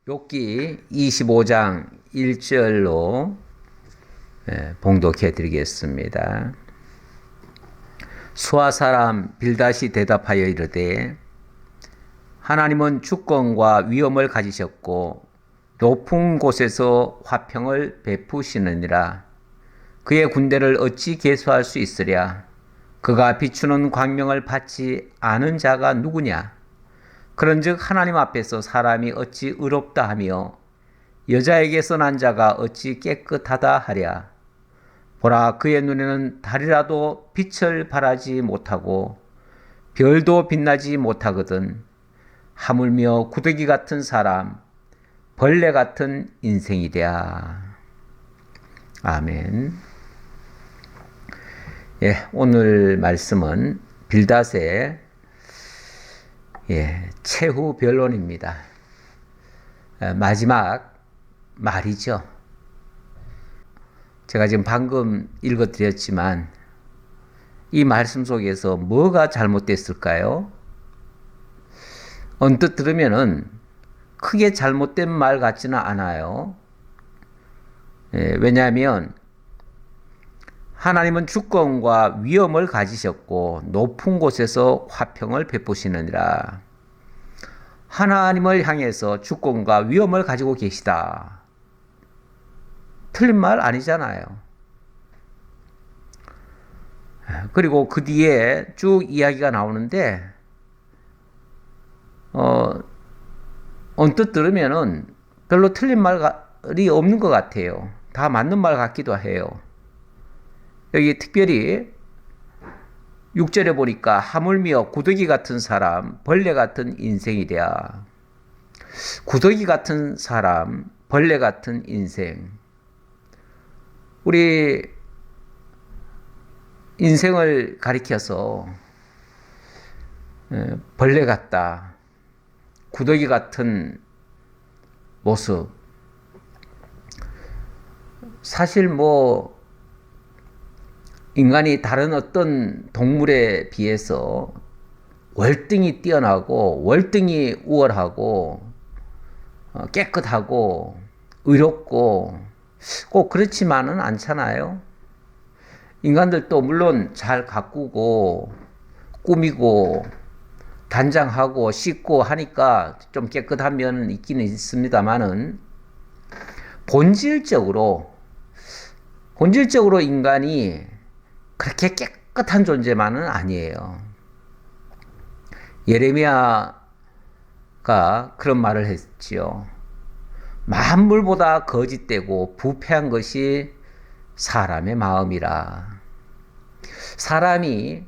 욥기 25장 1절로 봉독해 드리겠습니다. 수아 사람 빌닷이 대답하여 이르되 하나님은 주권과 위엄을 가지셨고 높은 곳에서 화평을 베푸시느니라. 그의 군대를 어찌 계수할 수 있으랴. 그가 비추는 광명을 받지 않은 자가 누구냐. 그런즉 하나님 앞에서 사람이 어찌 의롭다 하며 여자에게서 난 자가 어찌 깨끗하다 하랴. 보라, 그의 눈에는 달이라도 빛을 발하지 못하고 별도 빛나지 못하거든. 하물며 구더기 같은 사람, 벌레 같은 인생이랴. 아멘. 오늘 말씀은 빌닷의 최후 변론입니다. 마지막 말이죠. 제가 지금 방금 읽어드렸지만 이 말씀 속에서 뭐가 잘못됐을까요? 언뜻 들으면은 크게 잘못된 말 같지는 않아요. 왜냐하면 하나님은 주권과 위엄을 가지셨고 높은 곳에서 화평을 베푸시느니라. 하나님을 향해서 주권과 위엄을 가지고 계시다. 틀린 말 아니잖아요. 그리고 그 뒤에 쭉 이야기가 나오는데 언뜻 들으면은 별로 틀린 말이 없는 것 같아요. 다 맞는 말 같기도 해요. 여기 특별히 6절에 보니까 하물며 구더기 같은 사람, 벌레 같은 인생이랴. 구더기 같은 사람, 벌레 같은 인생. 우리 인생을 가리켜서 벌레 같다, 구더기 같은 모습. 사실 인간이 다른 어떤 동물에 비해서 월등히 뛰어나고 월등히 우월하고 깨끗하고 의롭고 꼭 그렇지만은 않잖아요. 인간들도 물론 잘 가꾸고 꾸미고 단장하고 씻고 하니까 좀 깨끗한 면은 있기는 있습니다만은 본질적으로 인간이 그렇게 깨끗한 존재만은 아니에요. 예레미야가 그런 말을 했지요. 만물보다 거짓되고 부패한 것이 사람의 마음이라. 사람이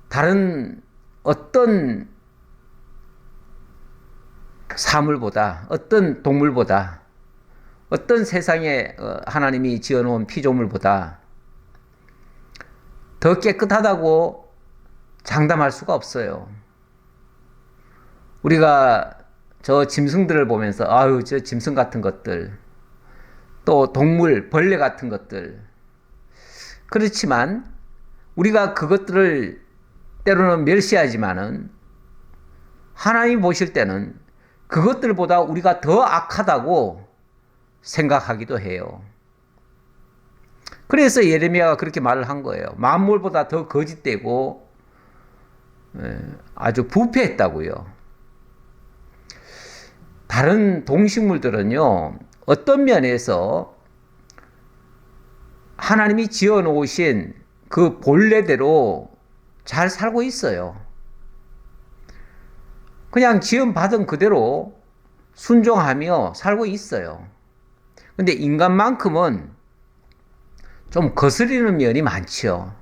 다른 어떤 사물보다, 어떤 동물보다, 어떤 세상에 하나님이 지어놓은 피조물보다 더 깨끗하다고 장담할 수가 없어요. 우리가 저 짐승들을 보면서 아유, 저 짐승 같은 것들, 또 동물, 벌레 같은 것들. 그렇지만 우리가 그것들을 때로는 멸시하지만은 하나님 보실 때는 그것들보다 우리가 더 악하다고 생각하기도 해요. 그래서 예레미야가 그렇게 말을 한 거예요. 만물보다 더 거짓되고 아주 부패했다고요. 다른 동식물들은요, 어떤 면에서 하나님이 지어 놓으신 그 본래대로 잘 살고 있어요. 그냥 지음 받은 그대로 순종하며 살고 있어요. 근데 인간만큼은 좀 거스리는 면이 많죠.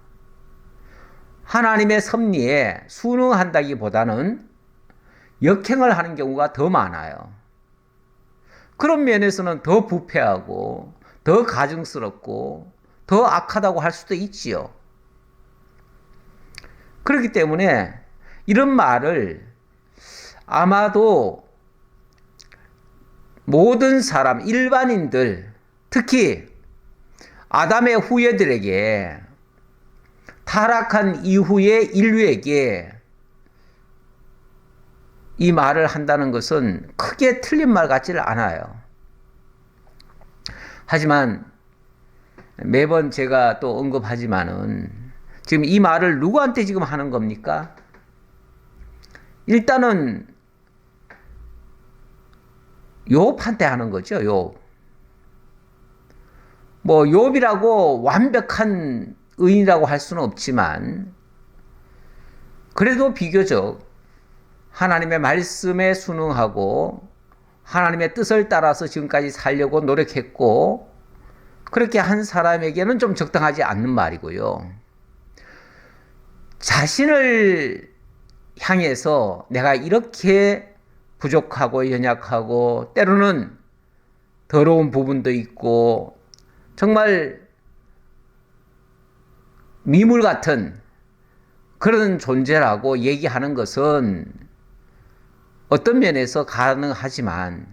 하나님의 섭리에 순응한다기보다는 역행을 하는 경우가 더 많아요. 그런 면에서는 더 부패하고 더 가증스럽고 더 악하다고 할 수도 있지요. 그렇기 때문에 이런 말을 아마도 모든 사람, 일반인들, 특히 아담의 후예들에게, 타락한 이후의 인류에게 이 말을 한다는 것은 크게 틀린 말 같지를 않아요. 하지만 매번 제가 또 언급하지만은 지금 이 말을 누구한테 지금 하는 겁니까? 일단은 욥한테 하는 거죠. 욥. 뭐 욥이라고 완벽한 의인이라고 할 수는 없지만 그래도 비교적 하나님의 말씀에 순응하고 하나님의 뜻을 따라서 지금까지 살려고 노력했고 그렇게 한 사람에게는 좀 적당하지 않는 말이고요. 자신을 향해서 내가 이렇게 부족하고 연약하고 때로는 더러운 부분도 있고 정말 미물 같은 그런 존재라고 얘기하는 것은 어떤 면에서 가능하지만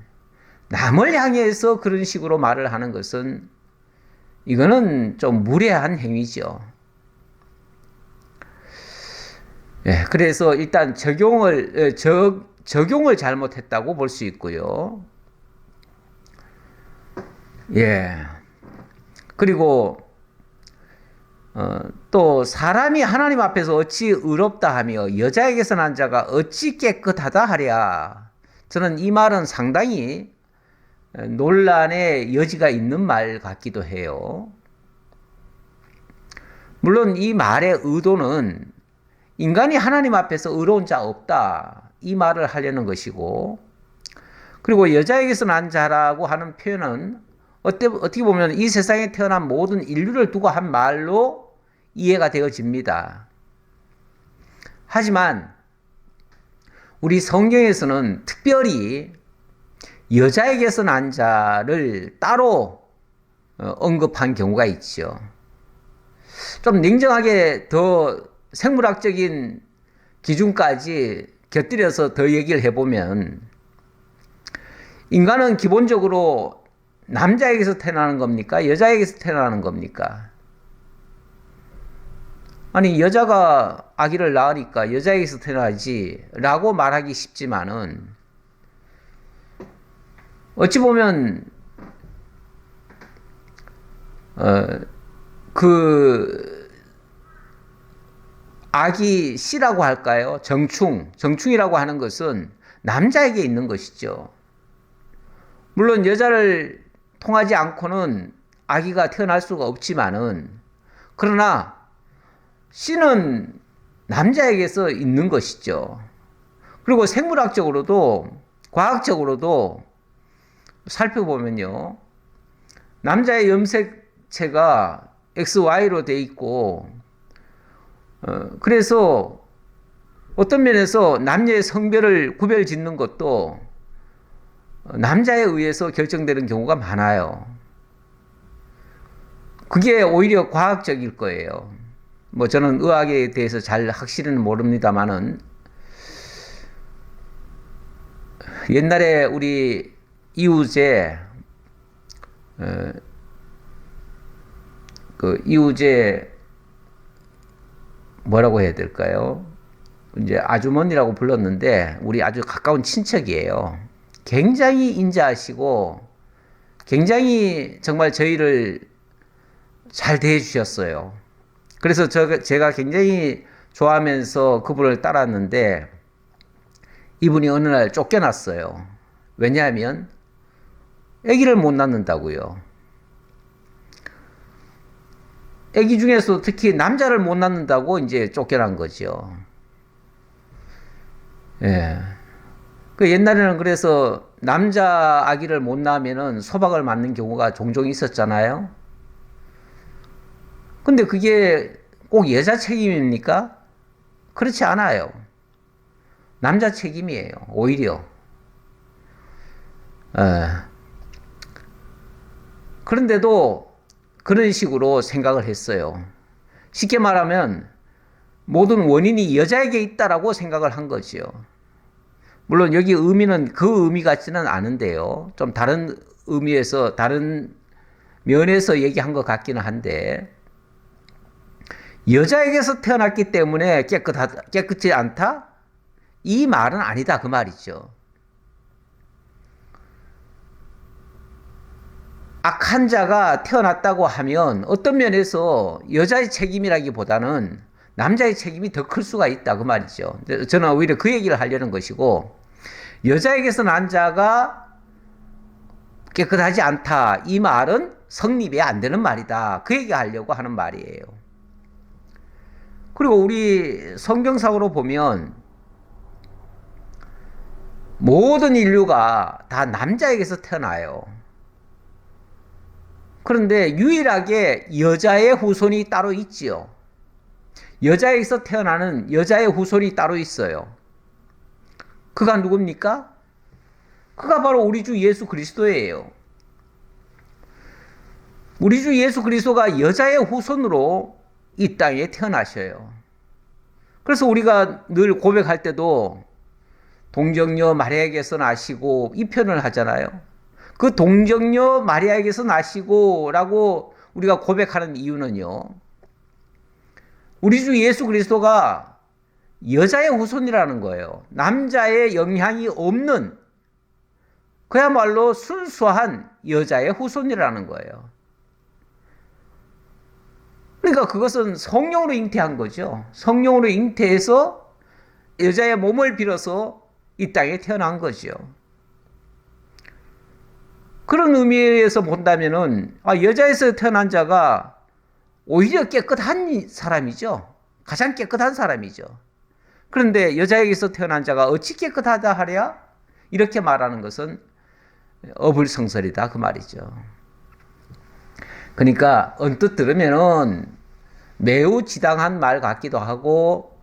남을 향해서 그런 식으로 말을 하는 것은 이거는 좀 무례한 행위죠. 예, 그래서 일단 적용을 잘못했다고 볼 수 있고요. 예. 그리고 또 사람이 하나님 앞에서 어찌 의롭다 하며 여자에게서 난 자가 어찌 깨끗하다 하랴. 저는 이 말은 상당히 논란의 여지가 있는 말 같기도 해요. 물론 이 말의 의도는 인간이 하나님 앞에서 의로운 자 없다. 이 말을 하려는 것이고, 그리고 여자에게서 난 자라고 하는 표현은 어떻게 보면 이 세상에 태어난 모든 인류를 두고 한 말로 이해가 되어집니다. 하지만 우리 성경에서는 특별히 여자에게서 난 자를 따로 언급한 경우가 있죠. 좀 냉정하게 더 생물학적인 기준까지 곁들여서 더 얘기를 해보면 인간은 기본적으로 남자에게서 태어나는 겁니까? 여자에게서 태어나는 겁니까? 아니 여자가 아기를 낳으니까 여자에게서 태어나지 라고 말하기 쉽지만은 어찌 보면 그 아기 씨라고 할까요? 정충이라고 하는 것은 남자에게 있는 것이죠. 물론 여자를 통하지 않고는 아기가 태어날 수가 없지만은 그러나 씨는 남자에게서 있는 것이죠. 그리고 생물학적으로도 과학적으로도 살펴보면요. 남자의 염색체가 XY로 돼 있고 그래서 어떤 면에서 남녀의 성별을 구별 짓는 것도 남자에 의해서 결정되는 경우가 많아요. 그게 오히려 과학적일 거예요. 뭐 저는 의학에 대해서 잘 확실히는 모릅니다만은 옛날에 우리 이우제 이우제 뭐라고 해야 될까요? 이제 아주머니라고 불렀는데 우리 아주 가까운 친척이에요. 굉장히 인자하시고 굉장히 정말 저희를 잘 대해 주셨어요. 그래서 제가 굉장히 좋아하면서 그분을 따랐는데 이분이 어느 날 쫓겨났어요. 왜냐하면 아기를 못 낳는다고요. 아기 중에서 특히 남자를 못 낳는다고 이제 쫓겨난 거죠. 예. 그 옛날에는 그래서 남자 아기를 못 낳으면은 소박을 맞는 경우가 종종 있었잖아요. 근데 그게 꼭 여자 책임입니까? 그렇지 않아요. 남자 책임이에요. 오히려. 그런데도 그런 식으로 생각을 했어요. 쉽게 말하면 모든 원인이 여자에게 있다라고 생각을 한 거죠. 물론 여기 의미는 그 의미 같지는 않은데요. 좀 다른 의미에서 다른 면에서 얘기한 것 같기는 한데 여자에게서 태어났기 때문에 깨끗하지 않다? 이 말은 아니다 그 말이죠. 악한 자가 태어났다고 하면 어떤 면에서 여자의 책임이라기보다는 남자의 책임이 더 클 수가 있다 그 말이죠. 저는 오히려 그 얘기를 하려는 것이고, 여자에게서 난 자가 깨끗하지 않다 이 말은 성립이 안 되는 말이다 그 얘기 하려고 하는 말이에요. 그리고 우리 성경상으로 보면 모든 인류가 다 남자에게서 태어나요. 그런데 유일하게 여자의 후손이 따로 있지요. 여자에게서 태어나는 여자의 후손이 따로 있어요. 그가 누굽니까? 그가 바로 우리 주 예수 그리스도예요. 우리 주 예수 그리스도가 여자의 후손으로 이 땅에 태어나셔요. 그래서 우리가 늘 고백할 때도 동정녀 마리아에게서 나시고 이 표현을 하잖아요. 그 동정녀 마리아에게서 나시고 라고 우리가 고백하는 이유는요, 우리 주 예수 그리스도가 여자의 후손이라는 거예요. 남자의 영향이 없는 그야말로 순수한 여자의 후손이라는 거예요. 그러니까 그것은 성령으로 잉태한 거죠. 성령으로 잉태해서 여자의 몸을 빌어서 이 땅에 태어난 거죠. 그런 의미에서 본다면은 여자에서 태어난 자가 오히려 깨끗한 사람이죠. 가장 깨끗한 사람이죠. 그런데 여자에게서 태어난 자가 어찌 깨끗하다 하랴? 이렇게 말하는 것은 어불성설이다 그 말이죠. 그러니까 언뜻 들으면은 매우 지당한 말 같기도 하고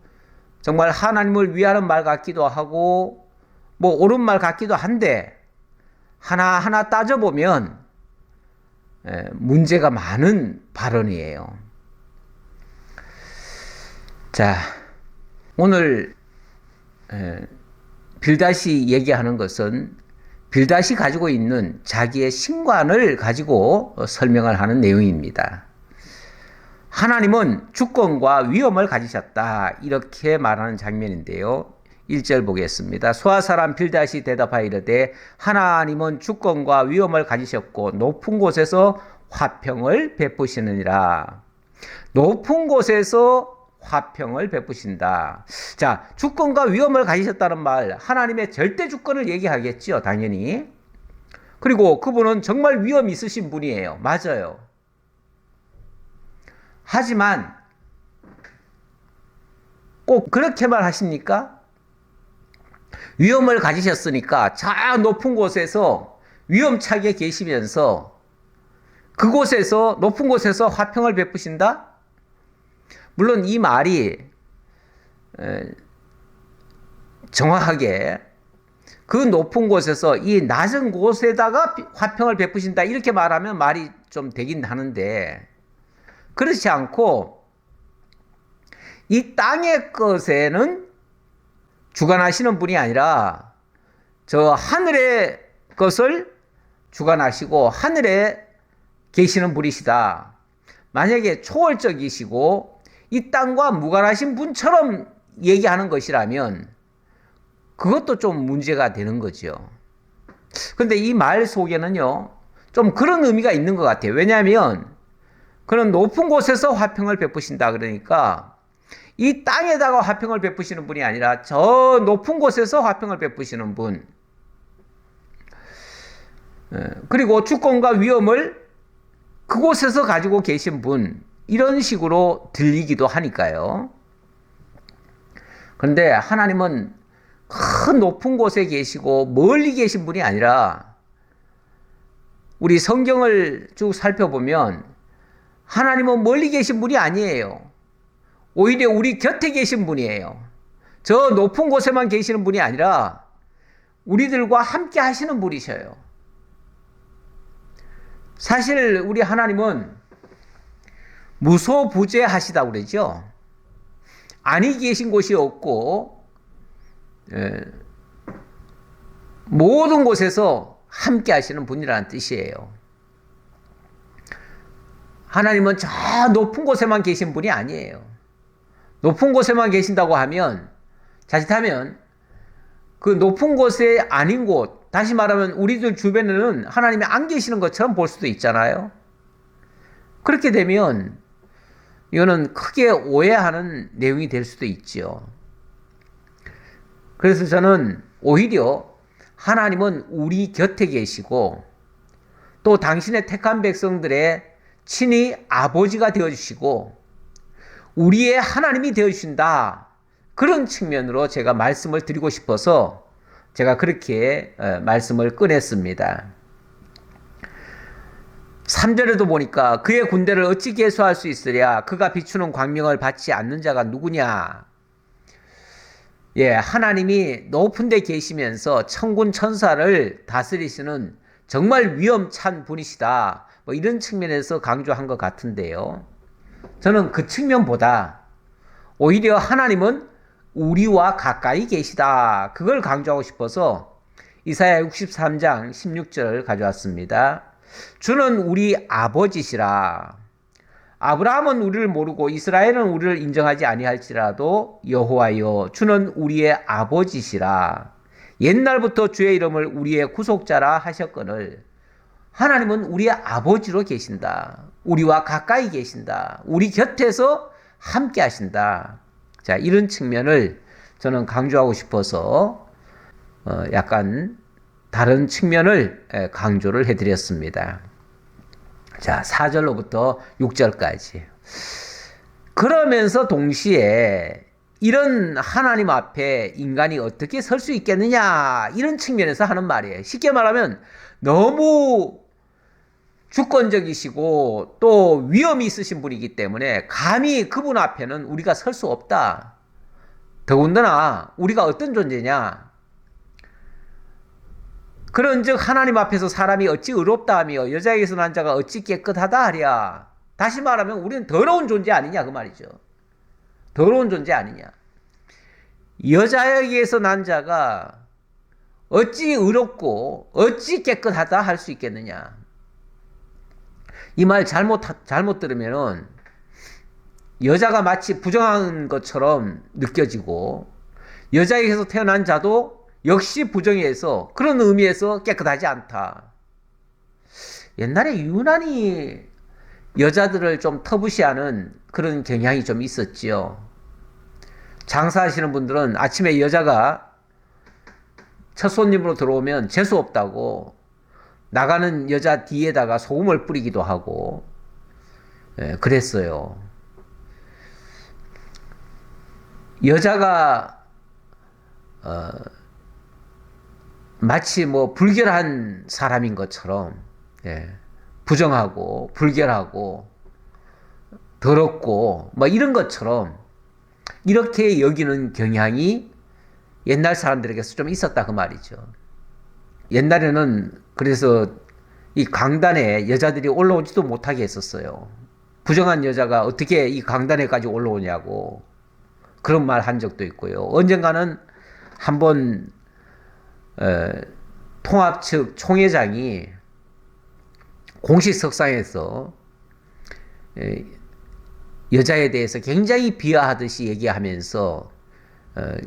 정말 하나님을 위하는 말 같기도 하고 뭐 옳은 말 같기도 한데 하나하나 따져보면 문제가 많은 발언이에요. 자, 오늘 빌닷이 얘기하는 것은 빌닷이 가지고 있는 자기의 신관을 가지고 설명을 하는 내용입니다. 하나님은 주권과 위엄을 가지셨다 이렇게 말하는 장면인데요. 1절 보겠습니다. 수아 사람 빌닷이 대답하여 이르되 하나님은 주권과 위엄을 가지셨고 높은 곳에서 화평을 베푸시느니라. 높은 곳에서 화평을 베푸신다. 자, 주권과 위엄을 가지셨다는 말, 하나님의 절대 주권을 얘기하겠지요, 당연히. 그리고 그분은 정말 위엄이 있으신 분이에요. 맞아요. 하지만 꼭 그렇게만 하십니까? 위엄을 가지셨으니까 저 높은 곳에서 위엄차게 계시면서 그곳에서 높은 곳에서 화평을 베푸신다? 물론 이 말이 정확하게 그 높은 곳에서 이 낮은 곳에다가 화평을 베푸신다 이렇게 말하면 말이 좀 되긴 하는데 그렇지 않고 이 땅의 것에는 주관하시는 분이 아니라 저 하늘의 것을 주관하시고 하늘에 계시는 분이시다. 만약에 초월적이시고 이 땅과 무관하신 분처럼 얘기하는 것이라면 그것도 좀 문제가 되는 거죠. 그런데 이 말 속에는요, 좀 그런 의미가 있는 것 같아요. 왜냐하면 그런 높은 곳에서 화평을 베푸신다 그러니까 이 땅에다가 화평을 베푸시는 분이 아니라 저 높은 곳에서 화평을 베푸시는 분. 그리고 주권과 위엄을 그곳에서 가지고 계신 분. 이런 식으로 들리기도 하니까요. 그런데 하나님은 큰 높은 곳에 계시고 멀리 계신 분이 아니라 우리 성경을 쭉 살펴보면 하나님은 멀리 계신 분이 아니에요. 오히려 우리 곁에 계신 분이에요. 저 높은 곳에만 계시는 분이 아니라 우리들과 함께 하시는 분이셔요. 사실 우리 하나님은 무소부재하시다고 그러죠. 아니 계신 곳이 없고 모든 곳에서 함께 하시는 분이라는 뜻이에요. 하나님은 저 높은 곳에만 계신 분이 아니에요. 높은 곳에만 계신다고 하면 자칫하면 그 높은 곳에 아닌 곳, 다시 말하면 우리들 주변에는 하나님이 안 계시는 것처럼 볼 수도 있잖아요. 그렇게 되면 이거는 크게 오해하는 내용이 될 수도 있지요. 그래서 저는 오히려 하나님은 우리 곁에 계시고 또 당신의 택한 백성들의 친히 아버지가 되어주시고 우리의 하나님이 되어주신다. 그런 측면으로 제가 말씀을 드리고 싶어서 제가 그렇게 말씀을 꺼냈습니다. 3절에도 보니까 그의 군대를 어찌 계수할 수 있으랴 그가 비추는 광명을 받지 않는 자가 누구냐. 예, 하나님이 높은 데 계시면서 천군 천사를 다스리시는 정말 위엄찬 분이시다. 뭐 이런 측면에서 강조한 것 같은데요. 저는 그 측면보다 오히려 하나님은 우리와 가까이 계시다. 그걸 강조하고 싶어서 이사야 63장 16절 가져왔습니다. 주는 우리 아버지시라. 아브라함은 우리를 모르고 이스라엘은 우리를 인정하지 아니할지라도 여호와여 주는 우리의 아버지시라. 옛날부터 주의 이름을 우리의 구속자라 하셨거늘 하나님은 우리의 아버지로 계신다. 우리와 가까이 계신다. 우리 곁에서 함께 하신다. 자, 이런 측면을 저는 강조하고 싶어서 약간 다른 측면을 강조를 해드렸습니다. 자, 4절로부터 6절까지. 그러면서 동시에 이런 하나님 앞에 인간이 어떻게 설 수 있겠느냐 이런 측면에서 하는 말이에요. 쉽게 말하면 너무 주권적이시고 또 위엄이 있으신 분이기 때문에 감히 그분 앞에는 우리가 설 수 없다. 더군다나 우리가 어떤 존재냐. 그런즉 하나님 앞에서 사람이 어찌 의롭다 하며 여자에게서 난 자가 어찌 깨끗하다 하랴. 다시 말하면 우리는 더러운 존재 아니냐 그 말이죠. 더러운 존재 아니냐. 여자에게서 난 자가 어찌 의롭고 어찌 깨끗하다 할 수 있겠느냐. 이 말 잘못 들으면은 여자가 마치 부정한 것처럼 느껴지고 여자에게서 태어난 자도 역시 부정해서 그런 의미에서 깨끗하지 않다. 옛날에 유난히 여자들을 좀 터부시하는 그런 경향이 좀 있었지요. 장사하시는 분들은 아침에 여자가 첫 손님으로 들어오면 재수 없다고 나가는 여자 뒤에다가 소금을 뿌리기도 하고 그랬어요. 여자가 마치 뭐 불결한 사람인 것처럼 부정하고 불결하고 더럽고 뭐 이런 것처럼 이렇게 여기는 경향이 옛날 사람들에게서 좀 있었다 그 말이죠. 옛날에는 그래서 이 강단에 여자들이 올라오지도 못하게 했었어요. 부정한 여자가 어떻게 이 강단에까지 올라오냐고 그런 말 한 적도 있고요. 언젠가는 한번 통합 측 총회장이 공식석상에서 여자에 대해서 굉장히 비하하듯이 얘기하면서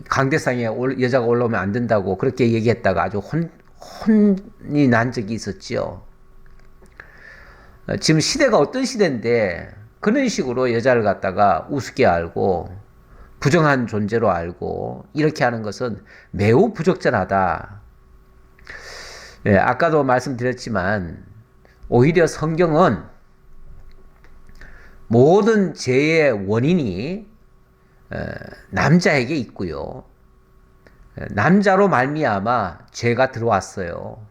강대상에 여자가 올라오면 안 된다고 그렇게 얘기했다가 아주 혼이 난 적이 있었지요. 지금 시대가 어떤 시대인데 그런 식으로 여자를 갖다가 우습게 알고 부정한 존재로 알고 이렇게 하는 것은 매우 부적절하다. 아까도 말씀드렸지만 오히려 성경은 모든 죄의 원인이 남자에게 있고요. 남자로 말미암아 죄가 들어왔어요.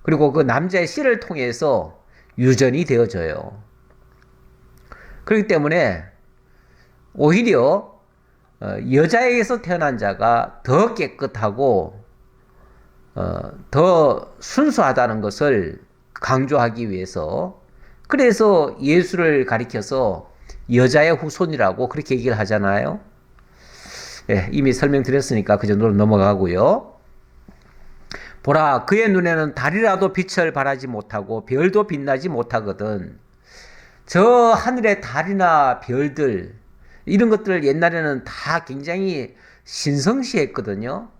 그리고 그 남자의 씨를 통해서 유전이 되어져요. 그렇기 때문에 오히려 여자에게서 태어난 자가 더 깨끗하고 더 순수하다는 것을 강조하기 위해서 그래서 예수를 가리켜서 여자의 후손이라고 그렇게 얘기를 하잖아요. 이미 설명드렸으니까 그 정도로 넘어가고요. 보라 그의 눈에는 달이라도 빛을 발하지 못하고 별도 빛나지 못하거든. 저 하늘의 달이나 별들 이런 것들 옛날에는 다 굉장히 신성시했거든요.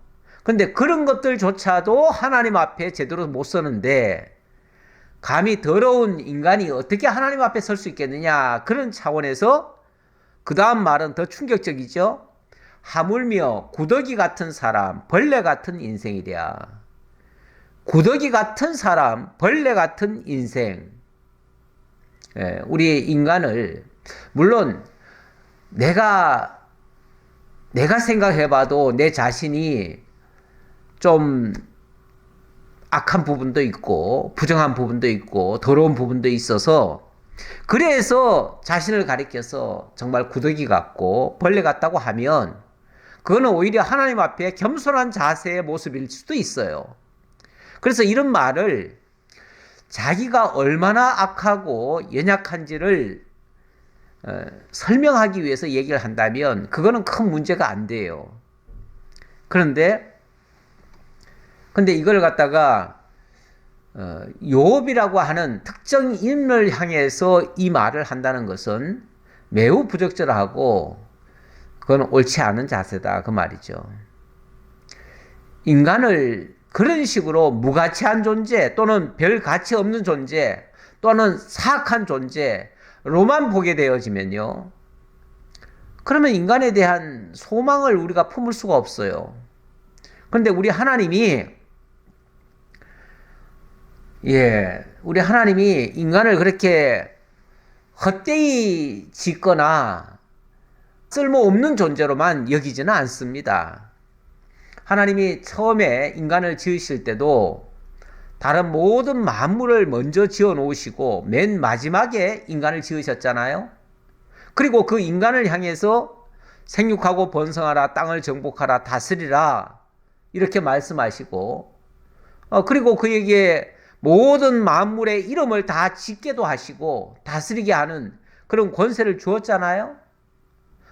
근데 그런 것들조차도 하나님 앞에 제대로 못 서는데 감히 더러운 인간이 어떻게 하나님 앞에 설 수 있겠느냐. 그런 차원에서 그 다음 말은 더 충격적이죠. 하물며 구더기 같은 사람, 벌레 같은 인생이랴. 구더기 같은 사람, 벌레 같은 인생. 우리 인간을 물론 내가 생각해봐도 내 자신이 좀 악한 부분도 있고 부정한 부분도 있고 더러운 부분도 있어서 그래서 자신을 가리켜서 정말 구더기 같고 벌레 같다고 하면 그거는 오히려 하나님 앞에 겸손한 자세의 모습일 수도 있어요. 그래서 이런 말을 자기가 얼마나 악하고 연약한지를 설명하기 위해서 얘기를 한다면 그거는 큰 문제가 안 돼요. 근데 이걸 갖다가 욥이라고 하는 특정 인물을 향해서 이 말을 한다는 것은 매우 부적절하고 그건 옳지 않은 자세다 그 말이죠. 인간을 그런 식으로 무가치한 존재 또는 별 가치 없는 존재 또는 사악한 존재로만 보게 되어지면요. 그러면 인간에 대한 소망을 우리가 품을 수가 없어요. 그런데 우리 하나님이 인간을 그렇게 헛되이 짓거나 쓸모없는 존재로만 여기지는 않습니다. 하나님이 처음에 인간을 지으실 때도 다른 모든 만물을 먼저 지어 놓으시고 맨 마지막에 인간을 지으셨잖아요. 그리고 그 인간을 향해서 생육하고 번성하라, 땅을 정복하라, 다스리라 이렇게 말씀하시고 그리고 그에게 모든 만물의 이름을 다 짓게도 하시고 다스리게 하는 그런 권세를 주었잖아요.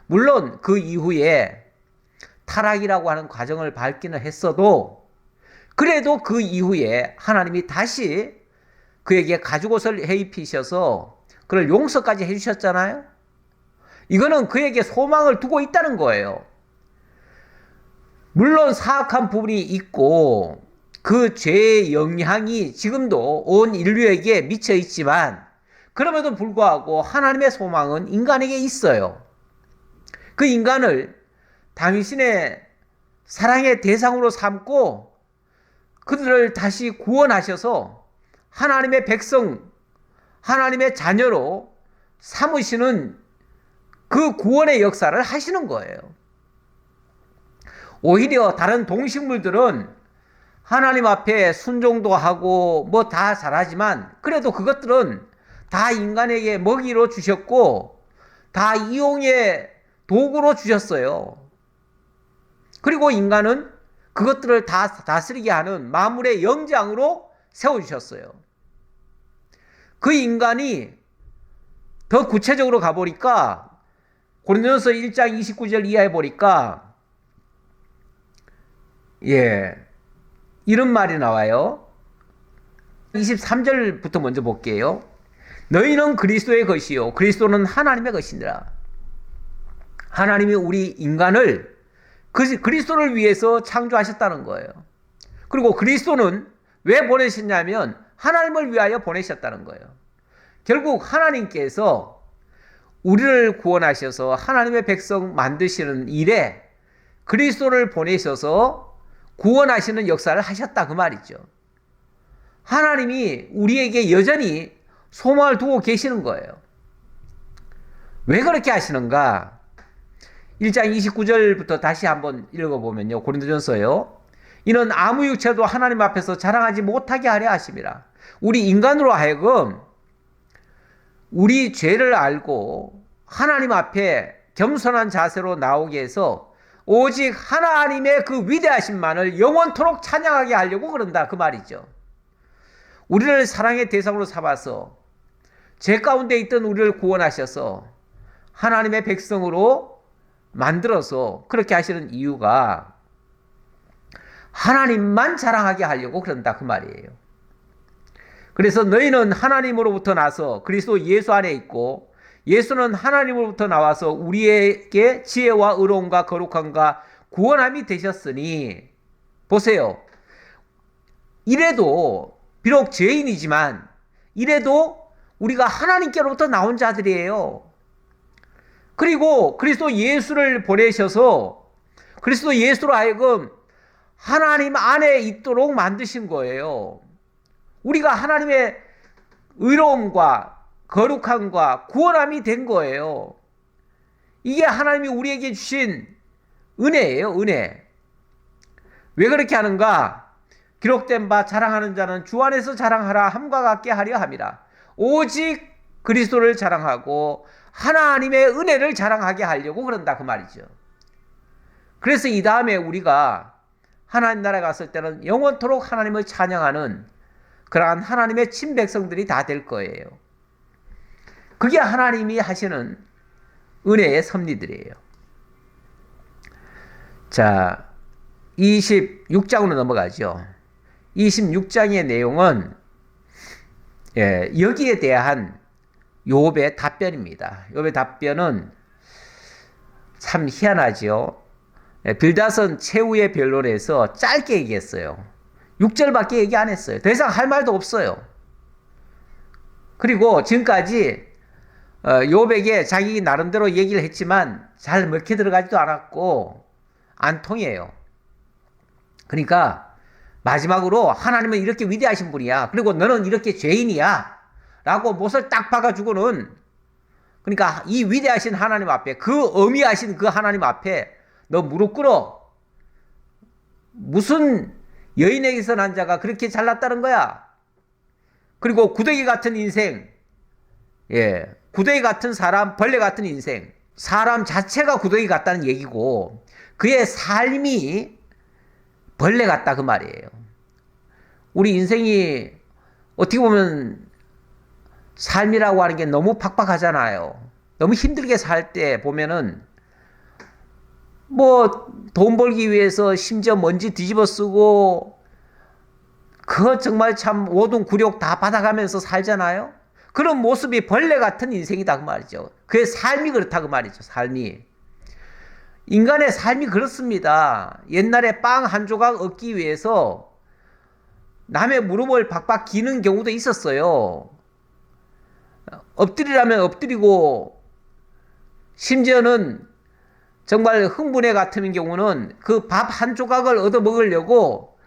물론 그 이후에 타락이라고 하는 과정을 밟기는 했어도 그래도 그 이후에 하나님이 다시 그에게 가죽옷을 해입히셔서 그를 용서까지 해주셨잖아요. 이거는 그에게 소망을 두고 있다는 거예요. 물론 사악한 부분이 있고 그 죄의 영향이 지금도 온 인류에게 미쳐 있지만 그럼에도 불구하고 하나님의 소망은 인간에게 있어요. 그 인간을 당신의 사랑의 대상으로 삼고 그들을 다시 구원하셔서 하나님의 백성, 하나님의 자녀로 삼으시는 그 구원의 역사를 하시는 거예요. 오히려 다른 동식물들은 하나님 앞에 순종도 하고 뭐 다 잘하지만 그래도 그것들은 다 인간에게 먹이로 주셨고 다 이용의 도구로 주셨어요. 그리고 인간은 그것들을 다 다스리게 하는 만물의 영장으로 세워주셨어요. 그 인간이 더 구체적으로 가보니까 고린도전서 1장 29절 이하에 보니까 이런 말이 나와요. 23절부터 먼저 볼게요. 너희는 그리스도의 것이요 그리스도는 하나님의 것이니라. 하나님이 우리 인간을 그리스도를 위해서 창조하셨다는 거예요. 그리고 그리스도는 왜 보내셨냐면 하나님을 위하여 보내셨다는 거예요. 결국 하나님께서 우리를 구원하셔서 하나님의 백성 만드시는 일에 그리스도를 보내셔서 구원하시는 역사를 하셨다 그 말이죠. 하나님이 우리에게 여전히 소망을 두고 계시는 거예요. 왜 그렇게 하시는가? 1장 29절부터 다시 한번 읽어보면요. 고린도전서요. 이는 아무 육체도 하나님 앞에서 자랑하지 못하게 하려 하심이라. 우리 인간으로 하여금 우리 죄를 알고 하나님 앞에 겸손한 자세로 나오게 해서 오직 하나님의 그 위대하심만을 영원토록 찬양하게 하려고 그런다 그 말이죠. 우리를 사랑의 대상으로 삼아서 죄 가운데 있던 우리를 구원하셔서 하나님의 백성으로 만들어서 그렇게 하시는 이유가 하나님만 자랑하게 하려고 그런다 그 말이에요. 그래서 너희는 하나님으로부터 나서 그리스도 예수 안에 있고 예수는 하나님으로부터 나와서 우리에게 지혜와 의로움과 거룩함과 구원함이 되셨으니 보세요. 이래도 비록 죄인이지만 이래도 우리가 하나님께로부터 나온 자들이에요. 그리고 그리스도 예수를 보내셔서 그리스도 예수로 하여금 하나님 안에 있도록 만드신 거예요. 우리가 하나님의 의로움과 거룩함과 구원함이 된 거예요. 이게 하나님이 우리에게 주신 은혜예요, 은혜. 왜 그렇게 하는가? 기록된 바 자랑하는 자는 주 안에서 자랑하라 함과 같게 하려 함이라. 오직 그리스도를 자랑하고 하나님의 은혜를 자랑하게 하려고 그런다 그 말이죠. 그래서 이 다음에 우리가 하나님 나라에 갔을 때는 영원토록 하나님을 찬양하는 그러한 하나님의 친백성들이 다 될 거예요. 그게 하나님이 하시는 은혜의 섭리들이에요. 자, 26장으로 넘어가죠. 26장의 내용은 여기에 대한 욥의 답변입니다. 욥의 답변은 참 희한하죠. 빌닷은 최후의 변론에서 짧게 얘기했어요. 6절밖에 얘기 안 했어요. 더 이상 할 말도 없어요. 그리고 지금까지 욥에게 자기 나름대로 얘기를 했지만 잘 먹혀 들어가지도 않았고 안 통해요. 그러니까 마지막으로 하나님은 이렇게 위대하신 분이야. 그리고 너는 이렇게 죄인이야. 라고 못을 딱 박아주고는 그러니까 이 위대하신 하나님 앞에 그 어미하신 그 하나님 앞에 너 무릎 꿇어. 무슨 여인에게서 난 자가 그렇게 잘났다는 거야. 그리고 구더기 같은 인생, 구더기 같은 사람, 벌레 같은 인생, 사람 자체가 구더기 같다는 얘기고 그의 삶이 벌레 같다 그 말이에요. 우리 인생이 어떻게 보면 삶이라고 하는 게 너무 팍팍하잖아요. 너무 힘들게 살 때 보면은 뭐 돈 벌기 위해서 심지어 먼지 뒤집어 쓰고 그거 정말 참 오동 굴욕 다 받아가면서 살잖아요. 그런 모습이 벌레 같은 인생이다 그 말이죠. 그의 삶이 그렇다 그 말이죠. 삶이. 인간의 삶이 그렇습니다. 옛날에 빵 한 조각 얻기 위해서 남의 무릎을 박박 기는 경우도 있었어요. 엎드리라면 엎드리고 심지어는 정말 흥분해 같은 경우는 그 밥 한 조각을 얻어 먹으려고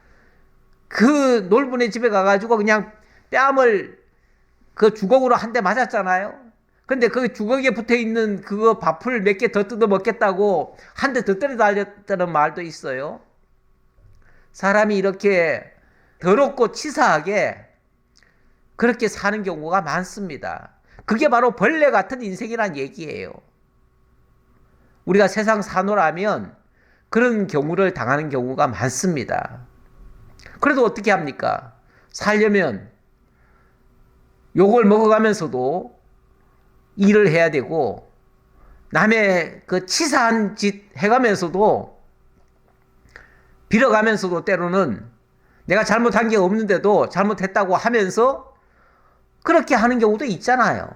그 놀부네 집에 가가지고 그냥 뺨을 그 주걱으로 한 대 맞았잖아요. 근데 그 주걱에 붙어 있는 그거 밥풀 몇 개 더 뜯어 먹겠다고 한 대 더 때려 달렸다는 말도 있어요. 사람이 이렇게 더럽고 치사하게 그렇게 사는 경우가 많습니다. 그게 바로 벌레 같은 인생이란 얘기예요. 우리가 세상 사노라면 그런 경우를 당하는 경우가 많습니다. 그래도 어떻게 합니까? 살려면 욕을 먹어가면서도 일을 해야 되고 남의 그 치사한 짓 해가면서도 빌어가면서도 때로는 내가 잘못한 게 없는데도 잘못했다고 하면서 그렇게 하는 경우도 있잖아요.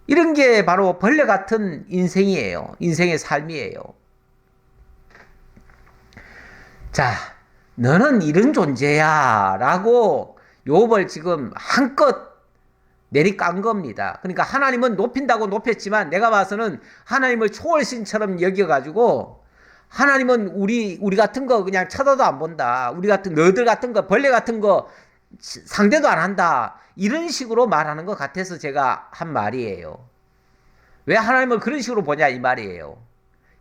이런 게 바로 벌레 같은 인생이에요. 인생의 삶이에요. 자, 너는 이런 존재야 라고 욥을 지금 한껏 내리깐 겁니다. 그러니까 하나님은 높인다고 높였지만 내가 봐서는 하나님을 초월신처럼 여겨가지고 하나님은 우리 같은 거 그냥 쳐다도 안 본다. 우리 같은 너들 같은 거 벌레 같은 거 상대도 안 한다. 이런 식으로 말하는 것 같아서 제가 한 말이에요. 왜 하나님을 그런 식으로 보냐 이 말이에요.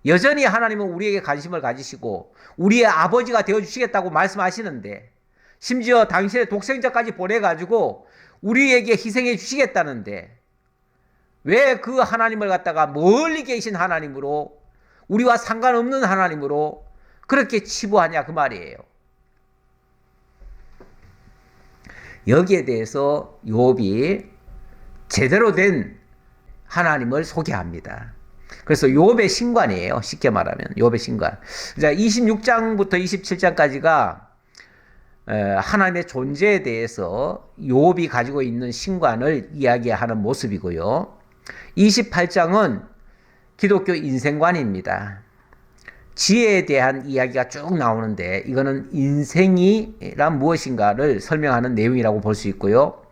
여전히 하나님은 우리에게 관심을 가지시고 우리의 아버지가 되어주시겠다고 말씀하시는데 심지어 당신의 독생자까지 보내가지고 우리에게 희생해 주시겠다는데 왜 그 하나님을 갖다가 멀리 계신 하나님으로 우리와 상관없는 하나님으로 그렇게 치부하냐 그 말이에요. 여기에 대해서 욥이 제대로 된 하나님을 소개합니다. 그래서 욥의 신관이에요. 쉽게 말하면 욥의 신관. 자, 26장부터 27장까지가 하나님의 존재에 대해서 욥이 가지고 있는 신관을 이야기하는 모습이고요. 28장은 기독교 인생관입니다. 지혜에 대한 이야기가 쭉 나오는데 이거는 인생이란 무엇인가를 설명하는 내용이라고 볼 수 있고요.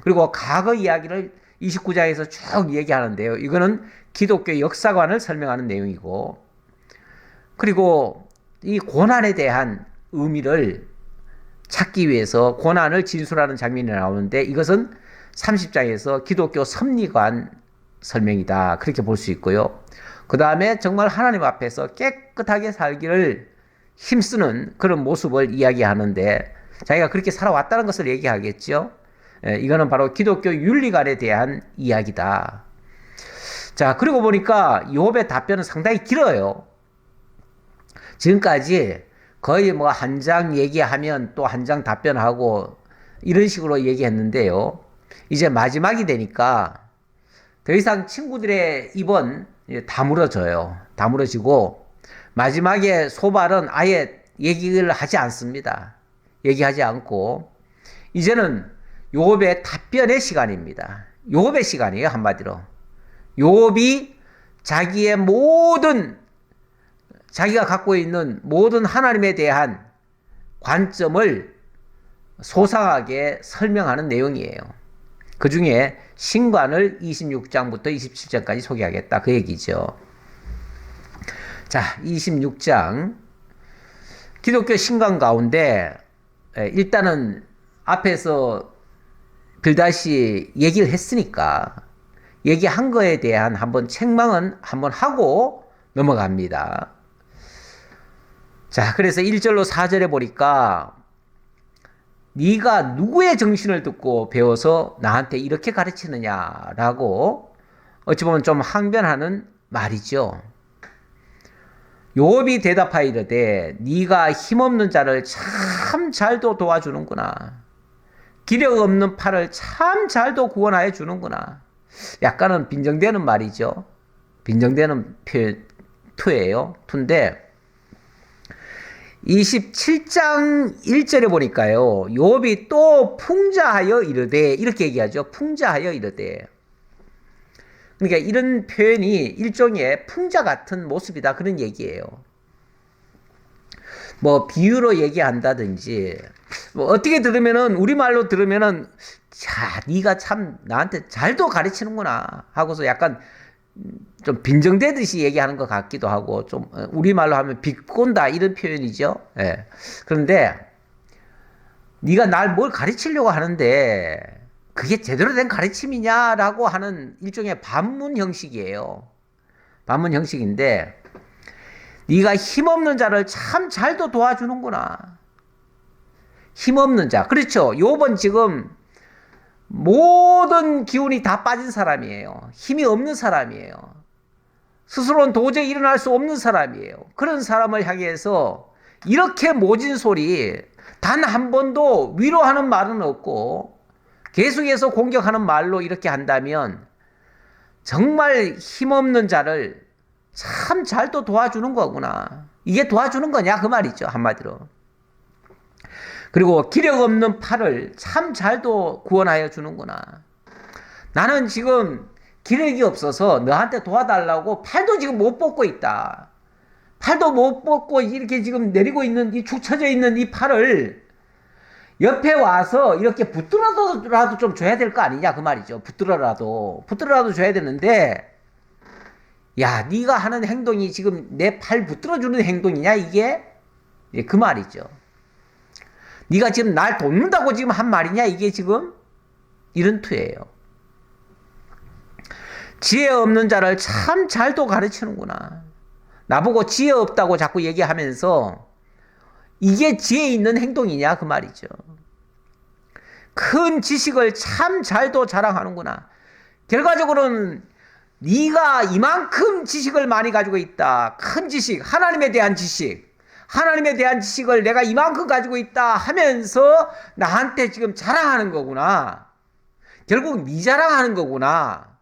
그리고 과거 이야기를 29장에서 쭉 얘기하는데요. 이거는 기독교 역사관을 설명하는 내용이고, 그리고 이 고난에 대한 의미를 찾기 위해서 고난을 진술하는 장면이 나오는데 이것은 30장에서 기독교 섭리관 설명이다, 그렇게 볼 수 있고요. 그 다음에 정말 하나님 앞에서 깨끗하게 살기를 힘쓰는 그런 모습을 이야기하는데 자기가 그렇게 살아왔다는 것을 얘기하겠죠. 이거는 바로 기독교 윤리관에 대한 이야기다. 자, 그리고 보니까 욥의 답변은 상당히 길어요. 지금까지 거의 뭐 한 장 얘기하면 또 한 장 답변하고 이런 식으로 얘기했는데요. 이제 마지막이 되니까 더 이상 친구들의 입은 다물어져요. 다물어지고 마지막에 소발은 아예 얘기를 하지 않습니다. 얘기하지 않고 이제는 욥의 답변의 시간입니다. 욥의 시간이에요, 한마디로. 욥이 자기의 모든, 자기가 갖고 있는 모든 하나님에 대한 관점을 소상하게 설명하는 내용이에요. 그 중에 신관을 26장부터 27장까지 소개하겠다, 그 얘기죠. 자, 26장. 기독교 신관 가운데 일단은 앞에서 빌닷이 얘기를 했으니까 얘기한 거에 대한 한번 책망은 한번 하고 넘어갑니다. 자, 그래서 1절로 4절에 보니까 네가 누구의 정신을 듣고 배워서 나한테 이렇게 가르치느냐라고 어찌 보면 좀 항변하는 말이죠. 욥이 대답하이르되 네가 힘없는 자를 참 잘도 도와주는구나. 기력 없는 팔을 참 잘도 구원하여 주는구나. 약간은 빈정되는 말이죠. 빈정되는 투예요. 투인데 27장 1절에 보니까요. 욥이 또 풍자하여 이르되 이렇게 얘기하죠. 풍자하여 이르되. 그러니까 이런 표현이 일종의 풍자 같은 모습이다, 그런 얘기예요. 뭐 비유로 얘기한다든지 뭐 어떻게 들으면은 우리말로 들으면은 자, 네가 참 나한테 잘도 가르치는구나 하고서 약간 좀 빈정대듯이 얘기하는 것 같기도 하고 좀 우리말로 하면 비꼰다 이런 표현이죠. 예. 그런데 네가 날 뭘 가르치려고 하는데 그게 제대로 된 가르침이냐라고 하는 일종의 반문 형식이에요. 반문 형식인데 네가 힘없는 자를 참 잘도 도와주는구나. 힘없는 자. 그렇죠. 욥은 지금 모든 기운이 다 빠진 사람이에요. 힘이 없는 사람이에요. 스스로는 도저히 일어날 수 없는 사람이에요. 그런 사람을 향해서 이렇게 모진 소리, 단 한 번도 위로하는 말은 없고 계속해서 공격하는 말로 이렇게 한다면 정말 힘없는 자를 참 잘도 도와주는 거구나. 이게 도와주는 거냐 그 말이죠, 한마디로. 그리고 기력 없는 팔을 참 잘도 구원하여 주는구나. 나는 지금 기력이 없어서 너한테 도와달라고 팔도 지금 못 뻗고 있다. 팔도 못 뻗고 이렇게 지금 내리고 있는 이 축 처져 있는 이 팔을 옆에 와서 이렇게 붙들어라도 좀 줘야 될 거 아니냐 그 말이죠. 붙들어라도 줘야 되는데 야, 네가 하는 행동이 지금 내 팔 붙들어주는 행동이냐 이게? 그 말이죠. 네가 지금 날 돕는다고 지금 한 말이냐 이게 지금? 이런 투예요. 지혜 없는 자를 참 잘도 가르치는구나. 나보고 지혜 없다고 자꾸 얘기하면서 이게 지혜 있는 행동이냐 그 말이죠. 큰 지식을 참 잘도 자랑하는구나. 결과적으로는 네가 이만큼 지식을 많이 가지고 있다. 큰 지식, 하나님에 대한 지식. 하나님에 대한 지식을 내가 이만큼 가지고 있다 하면서 나한테 지금 자랑하는 거구나. 결국 네 자랑하는 거구나.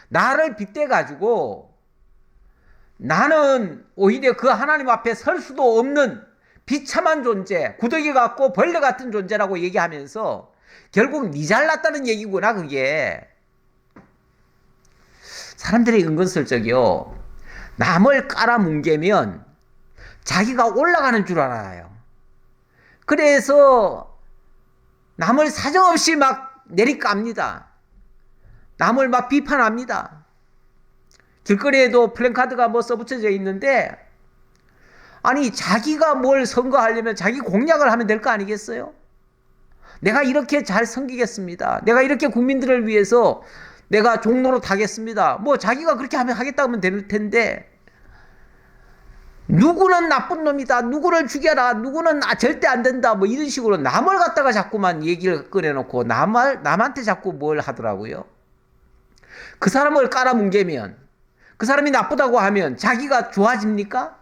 나를 빗대가지고 나는 오히려 그 하나님 앞에 설 수도 없는 비참한 존재, 구더기 같고 벌레 같은 존재라고 얘기하면서 결국 네 잘났다는 얘기구나 그게. 사람들이 은근슬쩍이요. 남을 깔아뭉개면 자기가 올라가는 줄 알아요. 그래서 남을 사정없이 막 내리깝니다. 남을 막 비판합니다. 길거리에도 플랜카드가 뭐 써붙여져 있는데, 아니 자기가 뭘 선거하려면 자기 공약을 하면 될 거 아니겠어요? 내가 이렇게 잘 섬기겠습니다. 내가 이렇게 국민들을 위해서 내가 종로로 타겠습니다. 뭐 자기가 그렇게 하겠다 하면 될 텐데, 누구는 나쁜 놈이다, 누구를 죽여라, 누구는 절대 안 된다, 뭐 이런 식으로 남을 갖다가 자꾸만 얘기를 꺼내놓고 남한테 자꾸 뭘 하더라고요. 그 사람을 깔아뭉개면, 그 사람이 나쁘다고 하면 자기가 좋아집니까?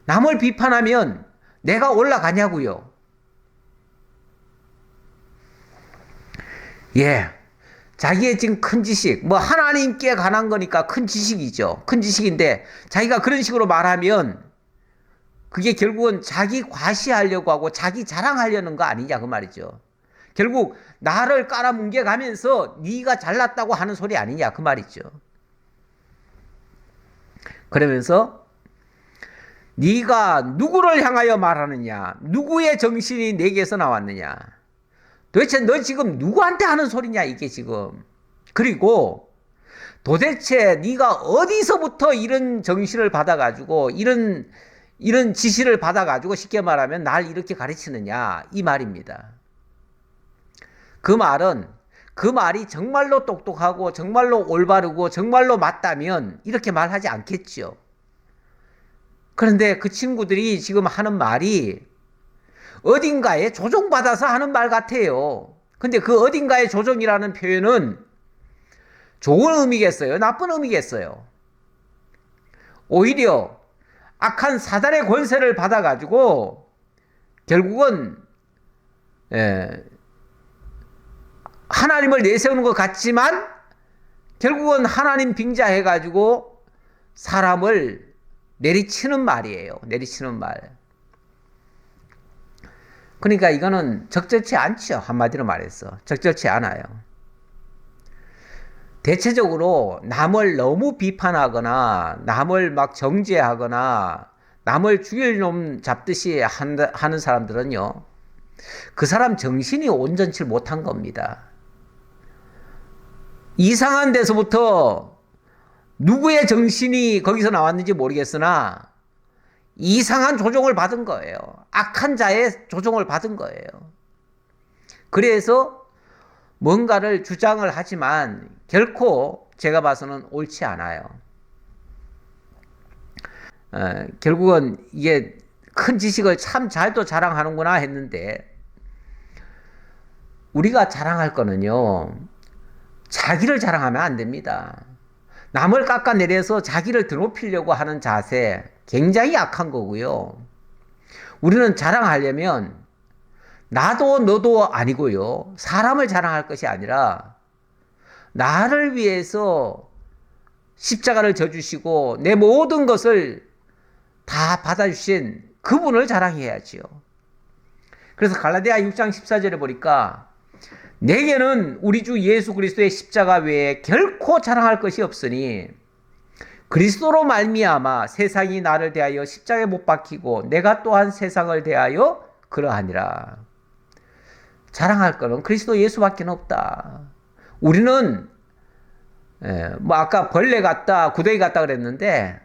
남을 비판하면 내가 올라가냐고요. 예. 자기의 지금 큰 지식, 뭐 하나님께 관한 거니까 큰 지식이죠. 큰 지식인데 자기가 그런 식으로 말하면 그게 결국은 자기 과시하려고 하고 자기 자랑하려는 거 아니냐 그 말이죠. 결국 나를 깔아뭉개 가면서 네가 잘났다고 하는 소리 아니냐 그 말이죠. 그러면서 네가 누구를 향하여 말하느냐, 누구의 정신이 내게서 나왔느냐, 도대체 너 지금 누구한테 하는 소리냐 이게 지금. 그리고 도대체 네가 어디서부터 이런 정신을 받아가지고 이런 지시를 받아가지고 쉽게 말하면 날 이렇게 가르치느냐 이 말입니다. 그 말이 정말로 똑똑하고 정말로 올바르고 정말로 맞다면 이렇게 말하지 않겠죠. 그런데 그 친구들이 지금 하는 말이 어딘가에 조종받아서 하는 말 같아요. 근데 그 어딘가에 조종이라는 표현은 좋은 의미겠어요? 나쁜 의미겠어요? 오히려 악한 사단의 권세를 받아가지고 결국은 하나님을 내세우는 것 같지만 결국은 하나님 빙자해가지고 사람을 내리치는 말이에요. 내리치는 말. 그러니까 이거는 적절치 않죠. 한마디로 말해서. 적절치 않아요. 대체적으로 남을 너무 비판하거나 남을 막 정죄하거나 남을 죽일 놈 잡듯이 하는 사람들은요, 그 사람 정신이 온전치 못한 겁니다. 이상한 데서부터 누구의 정신이 거기서 나왔는지 모르겠으나 이상한 조종을 받은 거예요. 악한 자의 조종을 받은 거예요. 그래서 뭔가를 주장을 하지만 결코 제가 봐서는 옳지 않아요. 결국은 이게 큰 지식을 참 잘도 자랑하는구나 했는데, 우리가 자랑할 거는요, 자기를 자랑하면 안 됩니다. 남을 깎아내려서 자기를 드높이려고 하는 자세, 굉장히 약한 거고요. 우리는 자랑하려면 나도 너도 아니고요, 사람을 자랑할 것이 아니라 나를 위해서 십자가를 져주시고 내 모든 것을 다 받아주신 그분을 자랑해야지요. 그래서 갈라디아 6장 14절에 보니까 내게는 우리 주 예수 그리스도의 십자가 외에 결코 자랑할 것이 없으니 그리스도로 말미암아 세상이 나를 대하여 십자가에 못 박히고 내가 또한 세상을 대하여 그러하니라. 자랑할 것은 그리스도 예수밖에 없다. 우리는 뭐 아까 벌레 같다, 구더기 같다 그랬는데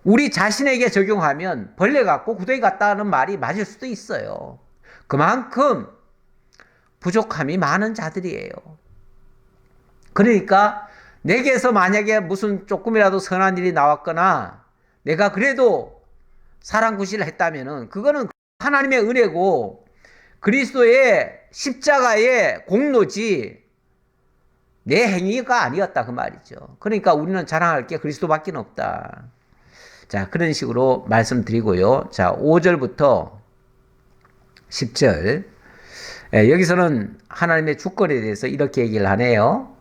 우리 자신에게 적용하면 벌레 같고 구더기 같다는 말이 맞을 수도 있어요. 그만큼 부족함이 많은 자들이에요. 그러니까 내게서 만약에 무슨 조금이라도 선한 일이 나왔거나 내가 그래도 사랑구실을 했다면은 그거는 하나님의 은혜고 그리스도의 십자가의 공로지 내 행위가 아니었다 그 말이죠. 그러니까 우리는 자랑할 게 그리스도밖에 없다. 자, 그런 식으로 말씀드리고요. 자, 5절부터 10절. 여기서는 하나님의 주권에 대해서 이렇게 얘기를 하네요.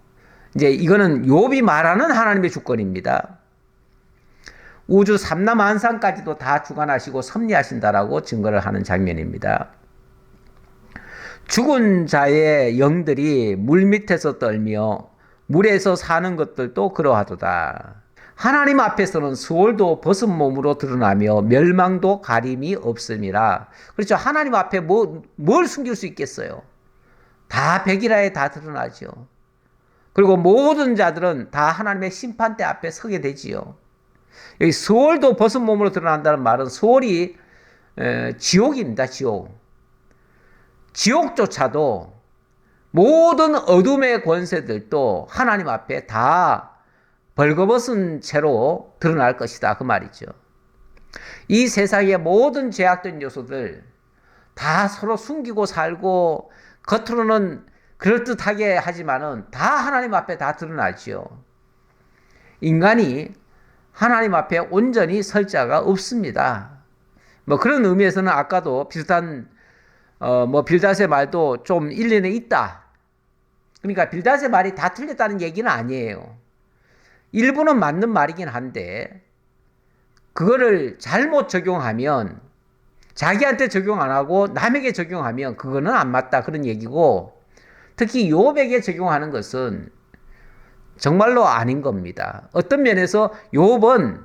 이제 이거는 욥이 말하는 하나님의 주권입니다. 우주 삼라만상까지도 다 주관하시고 섭리하신다라고 증거를 하는 장면입니다. 죽은 자의 영들이 물 밑에서 떨며 물에서 사는 것들도 그러하도다. 하나님 앞에서는 수월도 벗은 몸으로 드러나며 멸망도 가림이 없음이라. 그렇죠. 하나님 앞에 뭘 숨길 수 있겠어요. 다 백일하에 다 드러나죠. 그리고 모든 자들은 다 하나님의 심판대 앞에 서게 되지요. 여기 수월도 벗은 몸으로 드러난다는 말은 수월이 지옥입니다. 지옥. 지옥조차도 모든 어둠의 권세들도 하나님 앞에 다 벌거벗은 채로 드러날 것이다. 그 말이죠. 이 세상의 모든 제약된 요소들 다 서로 숨기고 살고 겉으로는 그럴듯하게 하지만은 다 하나님 앞에 다 드러나지요. 인간이 하나님 앞에 온전히 설 자가 없습니다. 뭐 그런 의미에서는 아까도 비슷한 빌닷의 말도 좀 일리는 있다. 그러니까 빌닷의 말이 다 틀렸다는 얘기는 아니에요. 일부는 맞는 말이긴 한데 그거를 잘못 적용하면 자기한테 적용 안 하고 남에게 적용하면 그거는 안 맞다 그런 얘기고 특히 욥에게 적용하는 것은 정말로 아닌 겁니다. 어떤 면에서 욥은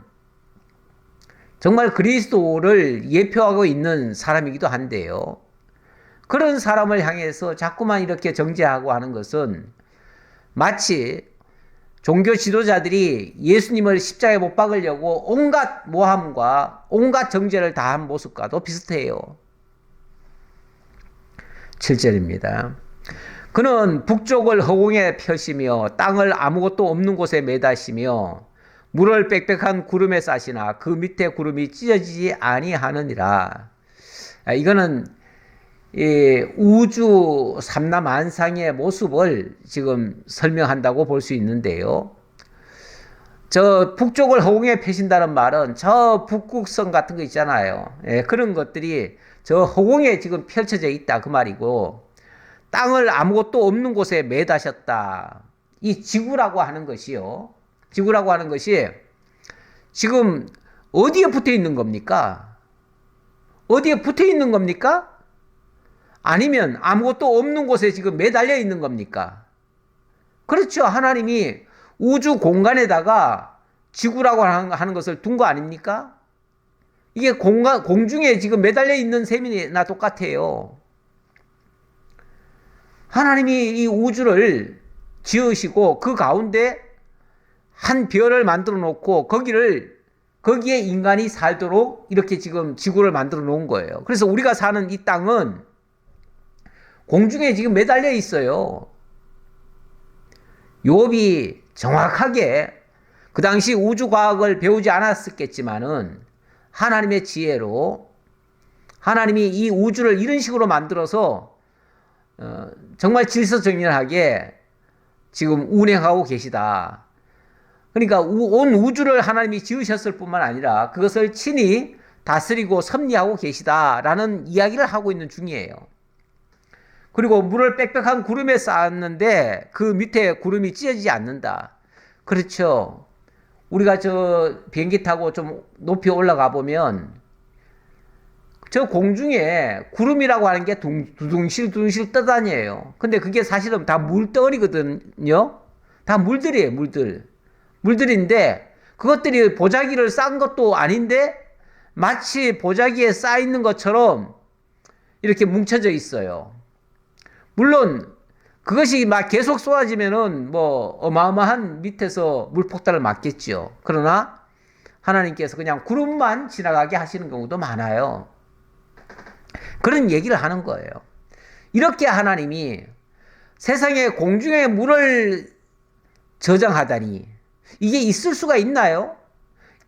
정말 그리스도를 예표하고 있는 사람이기도 한데요. 그런 사람을 향해서 자꾸만 이렇게 정죄하고 하는 것은 마치 종교 지도자들이 예수님을 십자가에 못 박으려고 온갖 모함과 온갖 정죄를 다한 모습과도 비슷해요. 7절입니다. 그는 북쪽을 허공에 펴시며 땅을 아무것도 없는 곳에 매다시며 물을 빽빽한 구름에 싸시나 그 밑에 구름이 찢어지지 아니하느니라. 이거는 우주 삼라만상의 모습을 지금 설명한다고 볼 수 있는데요. 저 북쪽을 허공에 펴신다는 말은 저 북극성 같은 거 있잖아요. 그런 것들이 저 허공에 지금 펼쳐져 있다 그 말이고 땅을 아무것도 없는 곳에 매다셨다. 이 지구라고 하는 것이요. 지구라고 하는 것이 지금 어디에 붙어 있는 겁니까? 어디에 붙어 있는 겁니까? 아니면 아무것도 없는 곳에 지금 매달려 있는 겁니까? 그렇죠. 하나님이 우주 공간에다가 지구라고 하는 것을 둔 거 아닙니까? 이게 공중에 지금 매달려 있는 셈이나 똑같아요. 하나님이 이 우주를 지으시고 그 가운데 한 별을 만들어 놓고 거기에 인간이 살도록 이렇게 지금 지구를 만들어 놓은 거예요. 그래서 우리가 사는 이 땅은 공중에 지금 매달려 있어요. 욥이 정확하게 그 당시 우주과학을 배우지 않았겠지만은 하나님의 지혜로 하나님이 이 우주를 이런 식으로 만들어서 정말 질서정연하게 지금 운행하고 계시다. 그러니까 온 우주를 하나님이 지으셨을 뿐만 아니라 그것을 친히 다스리고 섭리하고 계시다라는 이야기를 하고 있는 중이에요. 그리고 물을 빽빽한 구름에 쌓았는데 그 밑에 구름이 찢어지지 않는다. 그렇죠. 우리가 저 비행기 타고 좀 높이 올라가 보면 저 공중에 구름이라고 하는 게 두둥실 떠다녀요. 근데 그게 사실은 다 물덩어리거든요. 다 물들이에요, 물들인데 그것들이 보자기를 쌓은 것도 아닌데 마치 보자기에 쌓여 있는 것처럼 이렇게 뭉쳐져 있어요. 물론 그것이 막 계속 쏟아지면은 뭐 어마어마한 밑에서 물폭탄을 맞겠죠. 그러나 하나님께서 그냥 구름만 지나가게 하시는 경우도 많아요. 그런 얘기를 하는 거예요. 이렇게 하나님이 세상에 공중에 물을 저장하다니 이게 있을 수가 있나요?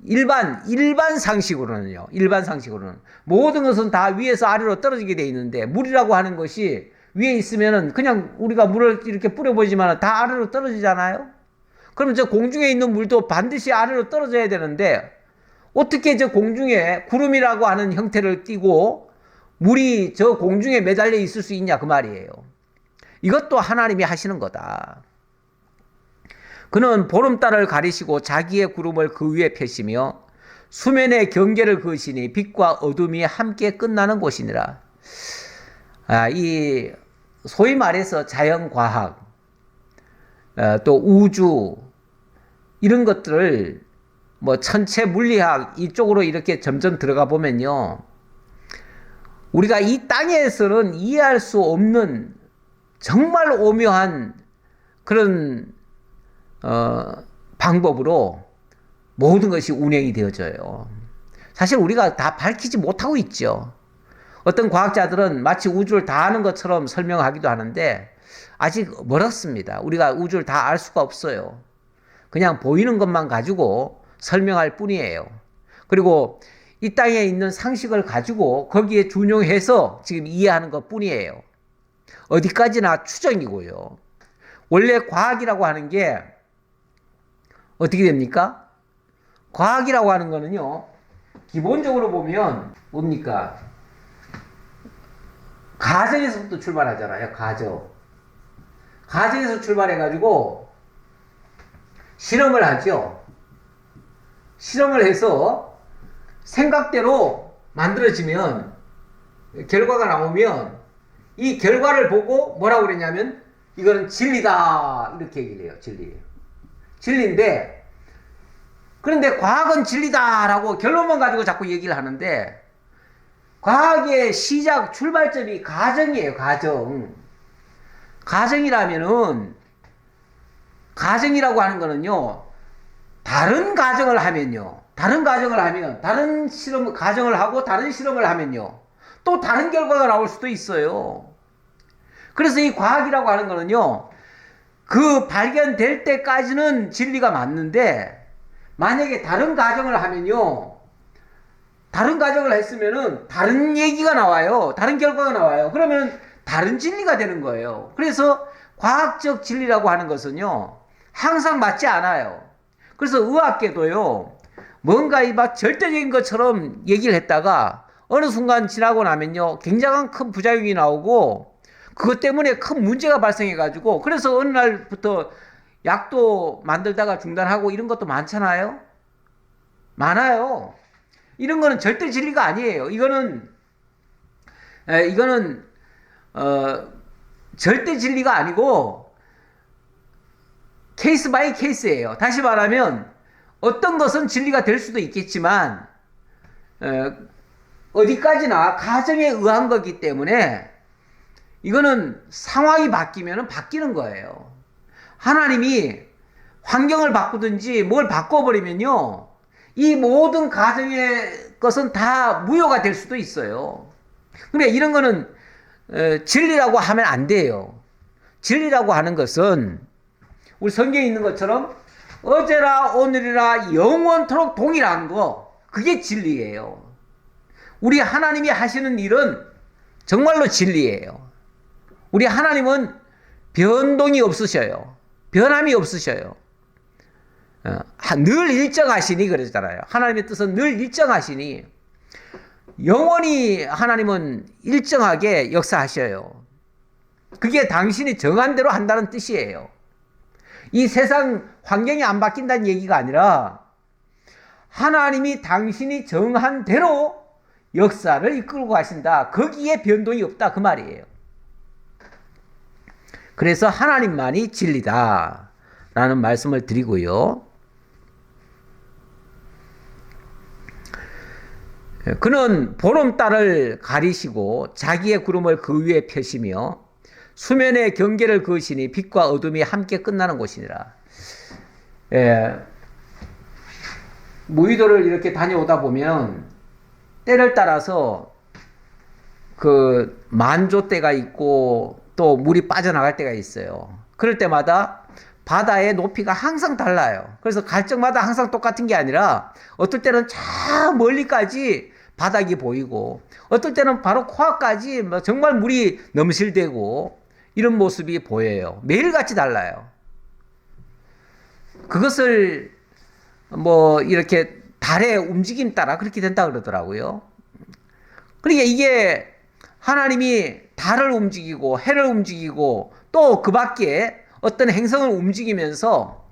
일반 상식으로는요. 일반 상식으로는 모든 것은 다 위에서 아래로 떨어지게 돼 있는데 물이라고 하는 것이 위에 있으면은 그냥 우리가 물을 이렇게 뿌려보지만 다 아래로 떨어지잖아요. 그러면 저 공중에 있는 물도 반드시 아래로 떨어져야 되는데 어떻게 저 공중에 구름이라고 하는 형태를 띠고 물이 저 공중에 매달려 있을 수 있냐 그 말이에요. 이것도 하나님이 하시는 거다. 그는 보름달을 가리시고 자기의 구름을 그 위에 펴시며 수면의 경계를 그으시니 빛과 어둠이 함께 끝나는 곳이니라. 이 소위 말해서 자연과학 또 우주 이런 것들을 뭐 천체 물리학 이쪽으로 이렇게 점점 들어가 보면요. 우리가 이 땅에서는 이해할 수 없는 정말 오묘한 그런 방법으로 모든 것이 운행이 되어져요. 사실 우리가 다 밝히지 못하고 있죠. 어떤 과학자들은 마치 우주를 다 아는 것처럼 설명하기도 하는데 아직 멀었습니다. 우리가 우주를 다 알 수가 없어요. 그냥 보이는 것만 가지고 설명할 뿐이에요. 그리고 이 땅에 있는 상식을 가지고 거기에 준용해서 지금 이해하는 것 뿐이에요. 어디까지나 추정이고요. 원래 과학이라고 하는 게 어떻게 됩니까? 과학이라고 하는 거는요, 기본적으로 보면 뭡니까? 가정에서부터 출발하잖아요. 가정에서 출발해가지고 실험을 하죠. 실험을 해서 생각대로 만들어지면 결과가 나오면 이 결과를 보고 뭐라고 그랬냐면 이거는 진리다 이렇게 얘기를 해요. 진리인데 그런데 과학은 진리다라고 결론만 가지고 자꾸 얘기를 하는데 과학의 시작 출발점이 가정이에요. 가정이라면은 가정이라고 하는 거는요. 다른 가정을 하면 다른 실험 가정을 하고 다른 실험을 하면요. 또 다른 결과가 나올 수도 있어요. 그래서 이 과학이라고 하는 거는요. 그 발견될 때까지는 진리가 맞는데 만약에 다른 가정을 하면요. 다른 가정을 했으면은 다른 얘기가 나와요. 다른 결과가 나와요. 그러면 다른 진리가 되는 거예요. 그래서 과학적 진리라고 하는 것은요. 항상 맞지 않아요. 그래서 의학계도요. 뭔가 이 막 절대적인 것처럼 얘기를 했다가 어느 순간 지나고 나면요. 굉장한 큰 부작용이 나오고 그것 때문에 큰 문제가 발생해가지고 그래서 어느 날부터 약도 만들다가 중단하고 이런 것도 많잖아요. 많아요. 이런 거는 절대 진리가 아니에요. 이거는 절대 진리가 아니고 케이스 바이 케이스예요. 다시 말하면 어떤 것은 진리가 될 수도 있겠지만 어디까지나 가정에 의한 거기 때문에 이거는 상황이 바뀌면 바뀌는 거예요. 하나님이 환경을 바꾸든지 뭘 바꿔버리면요. 이 모든 가정의 것은 다 무효가 될 수도 있어요. 근데 이런 거는 진리라고 하면 안 돼요. 진리라고 하는 것은 우리 성경에 있는 것처럼 어제나 오늘이나 영원토록 동일한 거 그게 진리예요. 우리 하나님이 하시는 일은 정말로 진리예요. 우리 하나님은 변동이 없으셔요. 변함이 없으셔요. 늘 일정하시니 그러잖아요. 하나님의 뜻은 늘 일정하시니 영원히 하나님은 일정하게 역사하셔요. 그게 당신이 정한 대로 한다는 뜻이에요. 이 세상 환경이 안 바뀐다는 얘기가 아니라 하나님이 당신이 정한 대로 역사를 이끌고 가신다. 거기에 변동이 없다 그 말이에요. 그래서 하나님만이 진리다 라는 말씀을 드리고요. 그는 보름달을 가리시고 자기의 구름을 그 위에 펴시며 수면의 경계를 그으시니 빛과 어둠이 함께 끝나는 곳이니라. 무의도를 이렇게 다녀오다 보면 때를 따라서 그 만조 때가 있고 또 물이 빠져나갈 때가 있어요. 그럴 때마다 바다의 높이가 항상 달라요. 그래서 갈 적마다 항상 똑같은 게 아니라 어떨 때는 저 멀리까지 바닥이 보이고 어떨 때는 바로 코앞까지 정말 물이 넘실대고 이런 모습이 보여요. 매일같이 달라요. 그것을 뭐 이렇게 달의 움직임 따라 그렇게 된다 그러더라고요. 그러니까 이게 하나님이 달을 움직이고 해를 움직이고 또 그 밖에 어떤 행성을 움직이면서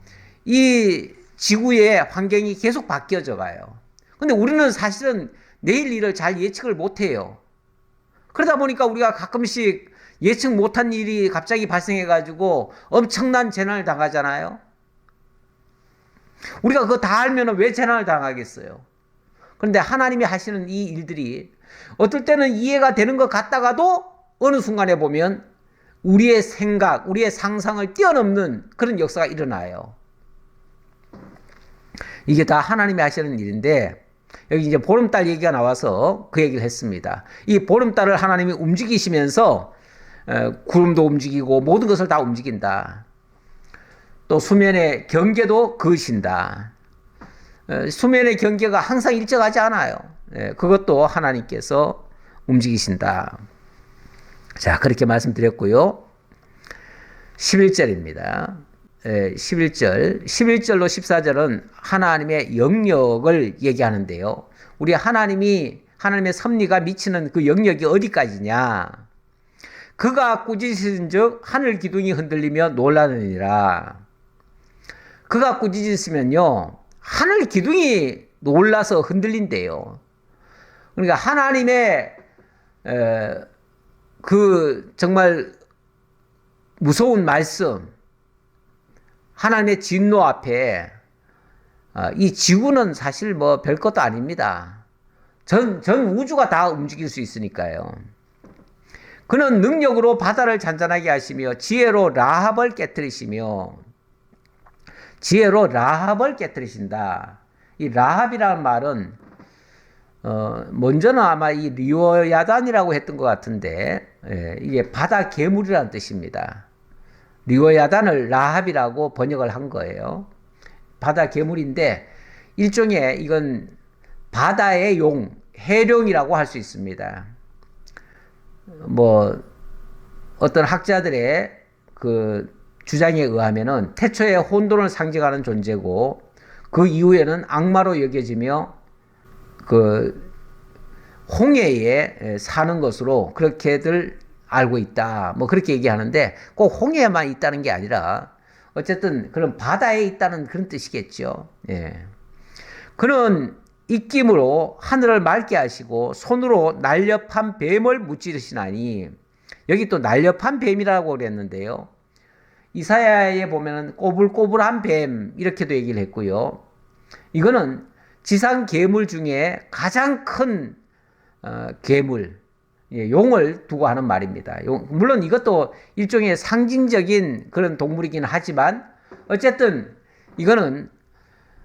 이 지구의 환경이 계속 바뀌어져 가요. 근데 우리는 사실은 내일 일을 잘 예측을 못 해요. 그러다 보니까 우리가 가끔씩 예측 못한 일이 갑자기 발생해 가지고 엄청난 재난을 당하잖아요. 우리가 그거 다 알면 왜 재난을 당하겠어요? 그런데 하나님이 하시는 이 일들이 어떨 때는 이해가 되는 것 같다가도 어느 순간에 보면 우리의 생각, 우리의 상상을 뛰어넘는 그런 역사가 일어나요. 이게 다 하나님이 하시는 일인데, 여기 이제 보름달 얘기가 나와서 그 얘기를 했습니다. 이 보름달을 하나님이 움직이시면서 구름도 움직이고 모든 것을 다 움직인다. 또 수면의 경계도 그으신다. 수면의 경계가 항상 일정하지 않아요. 그것도 하나님께서 움직이신다. 자, 그렇게 말씀드렸고요. 11절입니다. 11절로 14절은 하나님의 영역을 얘기하는데요. 우리 하나님의 섭리가 미치는 그 영역이 어디까지냐? 그가 꾸짖으신 즉 하늘 기둥이 흔들리며 놀라느니라. 그가 꾸짖으시면요, 하늘 기둥이 놀라서 흔들린대요. 그러니까 하나님의 그 정말 무서운 말씀, 하나님의 진노 앞에 이 지구는 사실 뭐 별것도 아닙니다. 전 우주가 다 움직일 수 있으니까요. 그는 능력으로 바다를 잔잔하게 하시며 지혜로 라합을 깨뜨리신다. 이 라합이라는 말은 먼저는 아마 이 리오야단이라고 했던 것 같은데, 이게 바다 괴물이라는 뜻입니다. 리오야단을 라합이라고 번역을 한 거예요. 바다 괴물인데 일종의 이건 바다의 용, 해룡이라고 할 수 있습니다. 뭐 어떤 학자들의 그 주장에 의하면은 태초에 혼돈을 상징하는 존재고 그 이후에는 악마로 여겨지며 그 홍해에 사는 것으로 그렇게들 알고 있다. 뭐 그렇게 얘기하는데 꼭 홍해에만 있다는 게 아니라 어쨌든 그런 바다에 있다는 그런 뜻이겠죠. 예. 그는 입김으로 하늘을 맑게 하시고 손으로 날렵한 뱀을 무찌르시나니, 여기 또 날렵한 뱀이라고 그랬는데요. 이사야에 보면은 꼬불꼬불한 뱀 이렇게도 얘기를 했고요. 이거는 지상 괴물 중에 가장 큰 괴물, 용을 두고 하는 말입니다. 물론 이것도 일종의 상징적인 그런 동물이긴 하지만 어쨌든 이거는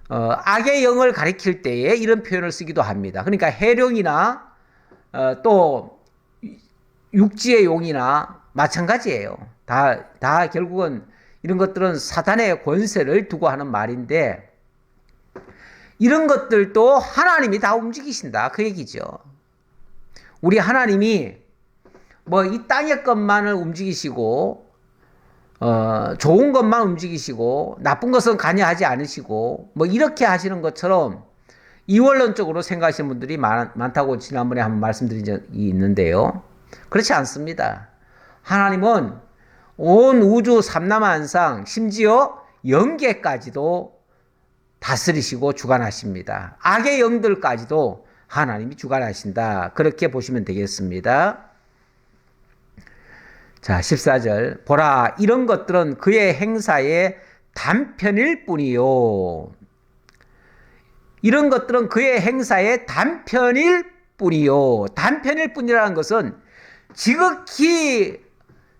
악의 영을 가리킬 때에 이런 표현을 쓰기도 합니다. 그러니까 해룡이나 또 육지의 용이나 마찬가지예요. 다 결국은 이런 것들은 사단의 권세를 두고 하는 말인데, 이런 것들도 하나님이 다 움직이신다 그 얘기죠. 우리 하나님이 뭐 이 땅의 것만을 움직이시고 좋은 것만 움직이시고 나쁜 것은 관여하지 않으시고 뭐 이렇게 하시는 것처럼 이원론적으로 생각하시는 분들이 많다고 지난번에 한번 말씀드린 적이 있는데요. 그렇지 않습니다. 하나님은 온 우주 삼라만상 심지어 영계까지도 다스리시고 주관하십니다. 악의 영들까지도 하나님이 주관하신다. 그렇게 보시면 되겠습니다. 자, 14절. 보라, 이런 것들은 그의 행사의 단편일 뿐이요. 이런 것들은 그의 행사의 단편일 뿐이요. 단편일 뿐이라는 것은 지극히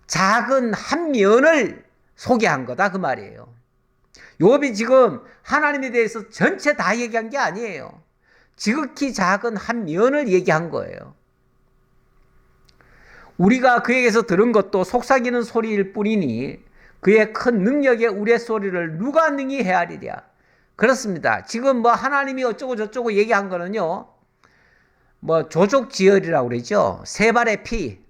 작은 한 면을 소개한 거다 그 말이에요. 욥이 지금 하나님에 대해서 전체 다 얘기한 게 아니에요. 지극히 작은 한 면을 얘기한 거예요. 우리가 그에게서 들은 것도 속삭이는 소리일 뿐이니 그의 큰 능력의 우레소리를 누가 능히 헤아리랴. 그렇습니다. 지금 뭐 하나님이 어쩌고 저쩌고 얘기한 거는요, 뭐 조족지혈이라고 그러죠. 세 발의 피.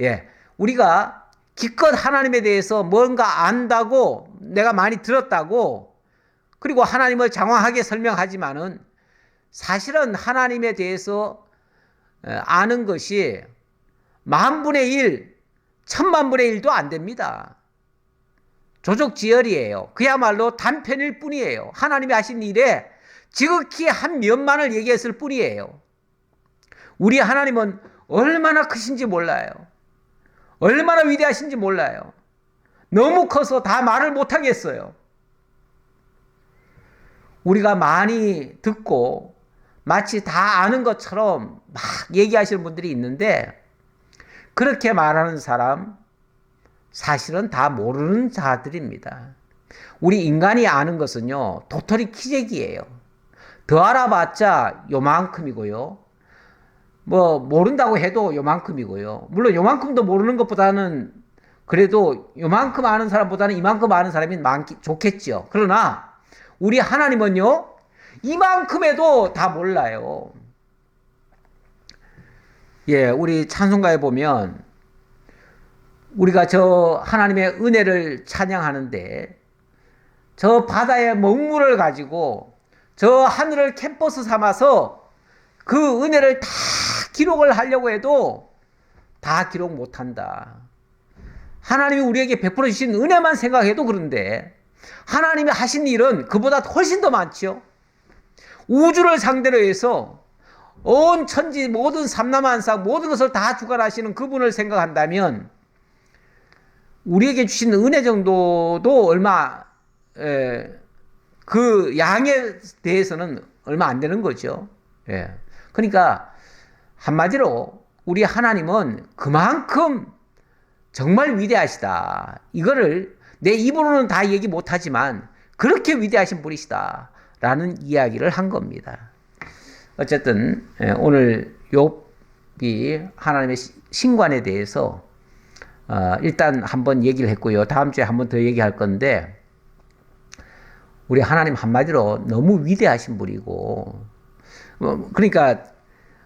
예, 우리가 기껏 하나님에 대해서 뭔가 안다고, 내가 많이 들었다고, 그리고 하나님을 장황하게 설명하지만은 사실은 하나님에 대해서 아는 것이 10,000분의 1, 10,000,000분의 1도 안 됩니다. 조족지혈이에요. 그야말로 단편일 뿐이에요. 하나님이 하신 일에 지극히 한 면만을 얘기했을 뿐이에요. 우리 하나님은 얼마나 크신지 몰라요. 얼마나 위대하신지 몰라요. 너무 커서 다 말을 못하겠어요. 우리가 많이 듣고 마치 다 아는 것처럼 막 얘기하시는 분들이 있는데, 그렇게 말하는 사람 사실은 다 모르는 자들입니다. 우리 인간이 아는 것은요, 도토리 키재기예요. 더 알아봤자 요만큼이고요. 뭐 모른다고 해도 요만큼이고요. 물론 요만큼도 모르는 것보다는, 그래도 요만큼 아는 사람보다는 이만큼 아는 사람이 좋겠죠. 그러나 우리 하나님은요, 이만큼에도 다 몰라요. 예, 우리 찬송가에 보면 우리가 저 하나님의 은혜를 찬양하는데, 저 바다의 먹물을 가지고 저 하늘을 캔버스 삼아서 그 은혜를 다 기록을 하려고 해도 다 기록 못한다. 하나님이 우리에게 베풀어 주신 은혜만 생각해도 그런데, 하나님이 하신 일은 그보다 훨씬 더 많죠. 우주를 상대로 해서 온 천지 모든 삼라만상 모든 것을 다 주관하시는 그분을 생각한다면, 우리에게 주신 은혜 정도도 얼마, 그 양에 대해서는 얼마 안 되는 거죠. 예. 그러니까 한마디로 우리 하나님은 그만큼 정말 위대하시다. 이거를 내 입으로는 다 얘기 못하지만 그렇게 위대하신 분이시다 라는 이야기를 한 겁니다. 어쨌든 오늘 욥이 하나님의 신관에 대해서 일단 한번 얘기를 했고요. 다음 주에 한번 더 얘기할 건데, 우리 하나님 한마디로 너무 위대하신 분이고, 그러니까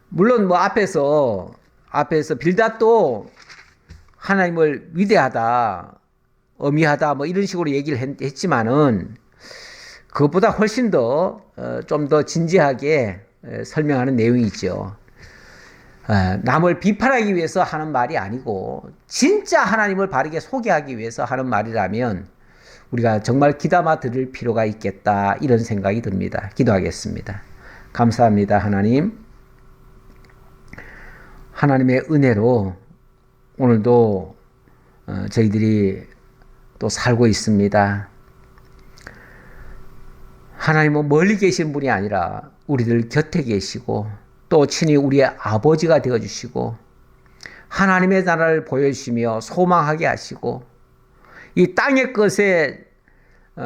물론 뭐 앞에서 빌닷도 하나님을 위대하다, 어미하다 뭐 이런 식으로 얘기를 했지만은, 그것보다 훨씬 더 좀 더 진지하게 설명하는 내용이 있죠. 남을 비판하기 위해서 하는 말이 아니고 진짜 하나님을 바르게 소개하기 위해서 하는 말이라면 우리가 정말 귀담아 들을 필요가 있겠다, 이런 생각이 듭니다. 기도하겠습니다. 감사합니다. 하나님의 은혜로 오늘도 저희들이 또 살고 있습니다. 하나님은 멀리 계신 분이 아니라 우리들 곁에 계시고, 또 친히 우리의 아버지가 되어주시고, 하나님의 나라를 보여주시며 소망하게 하시고, 이 땅의 것에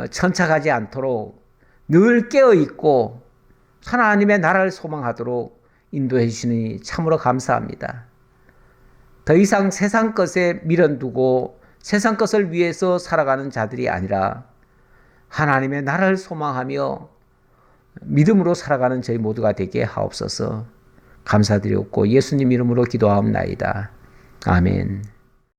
천착하지 않도록 늘 깨어있고 하나님의 나라를 소망하도록 인도해 주시니 참으로 감사합니다. 더 이상 세상 것에 미련두고 세상 것을 위해서 살아가는 자들이 아니라 하나님의 나라를 소망하며 믿음으로 살아가는 저희 모두가 되게 하옵소서. 감사드렸고 예수님 이름으로 기도하옵나이다. 아멘.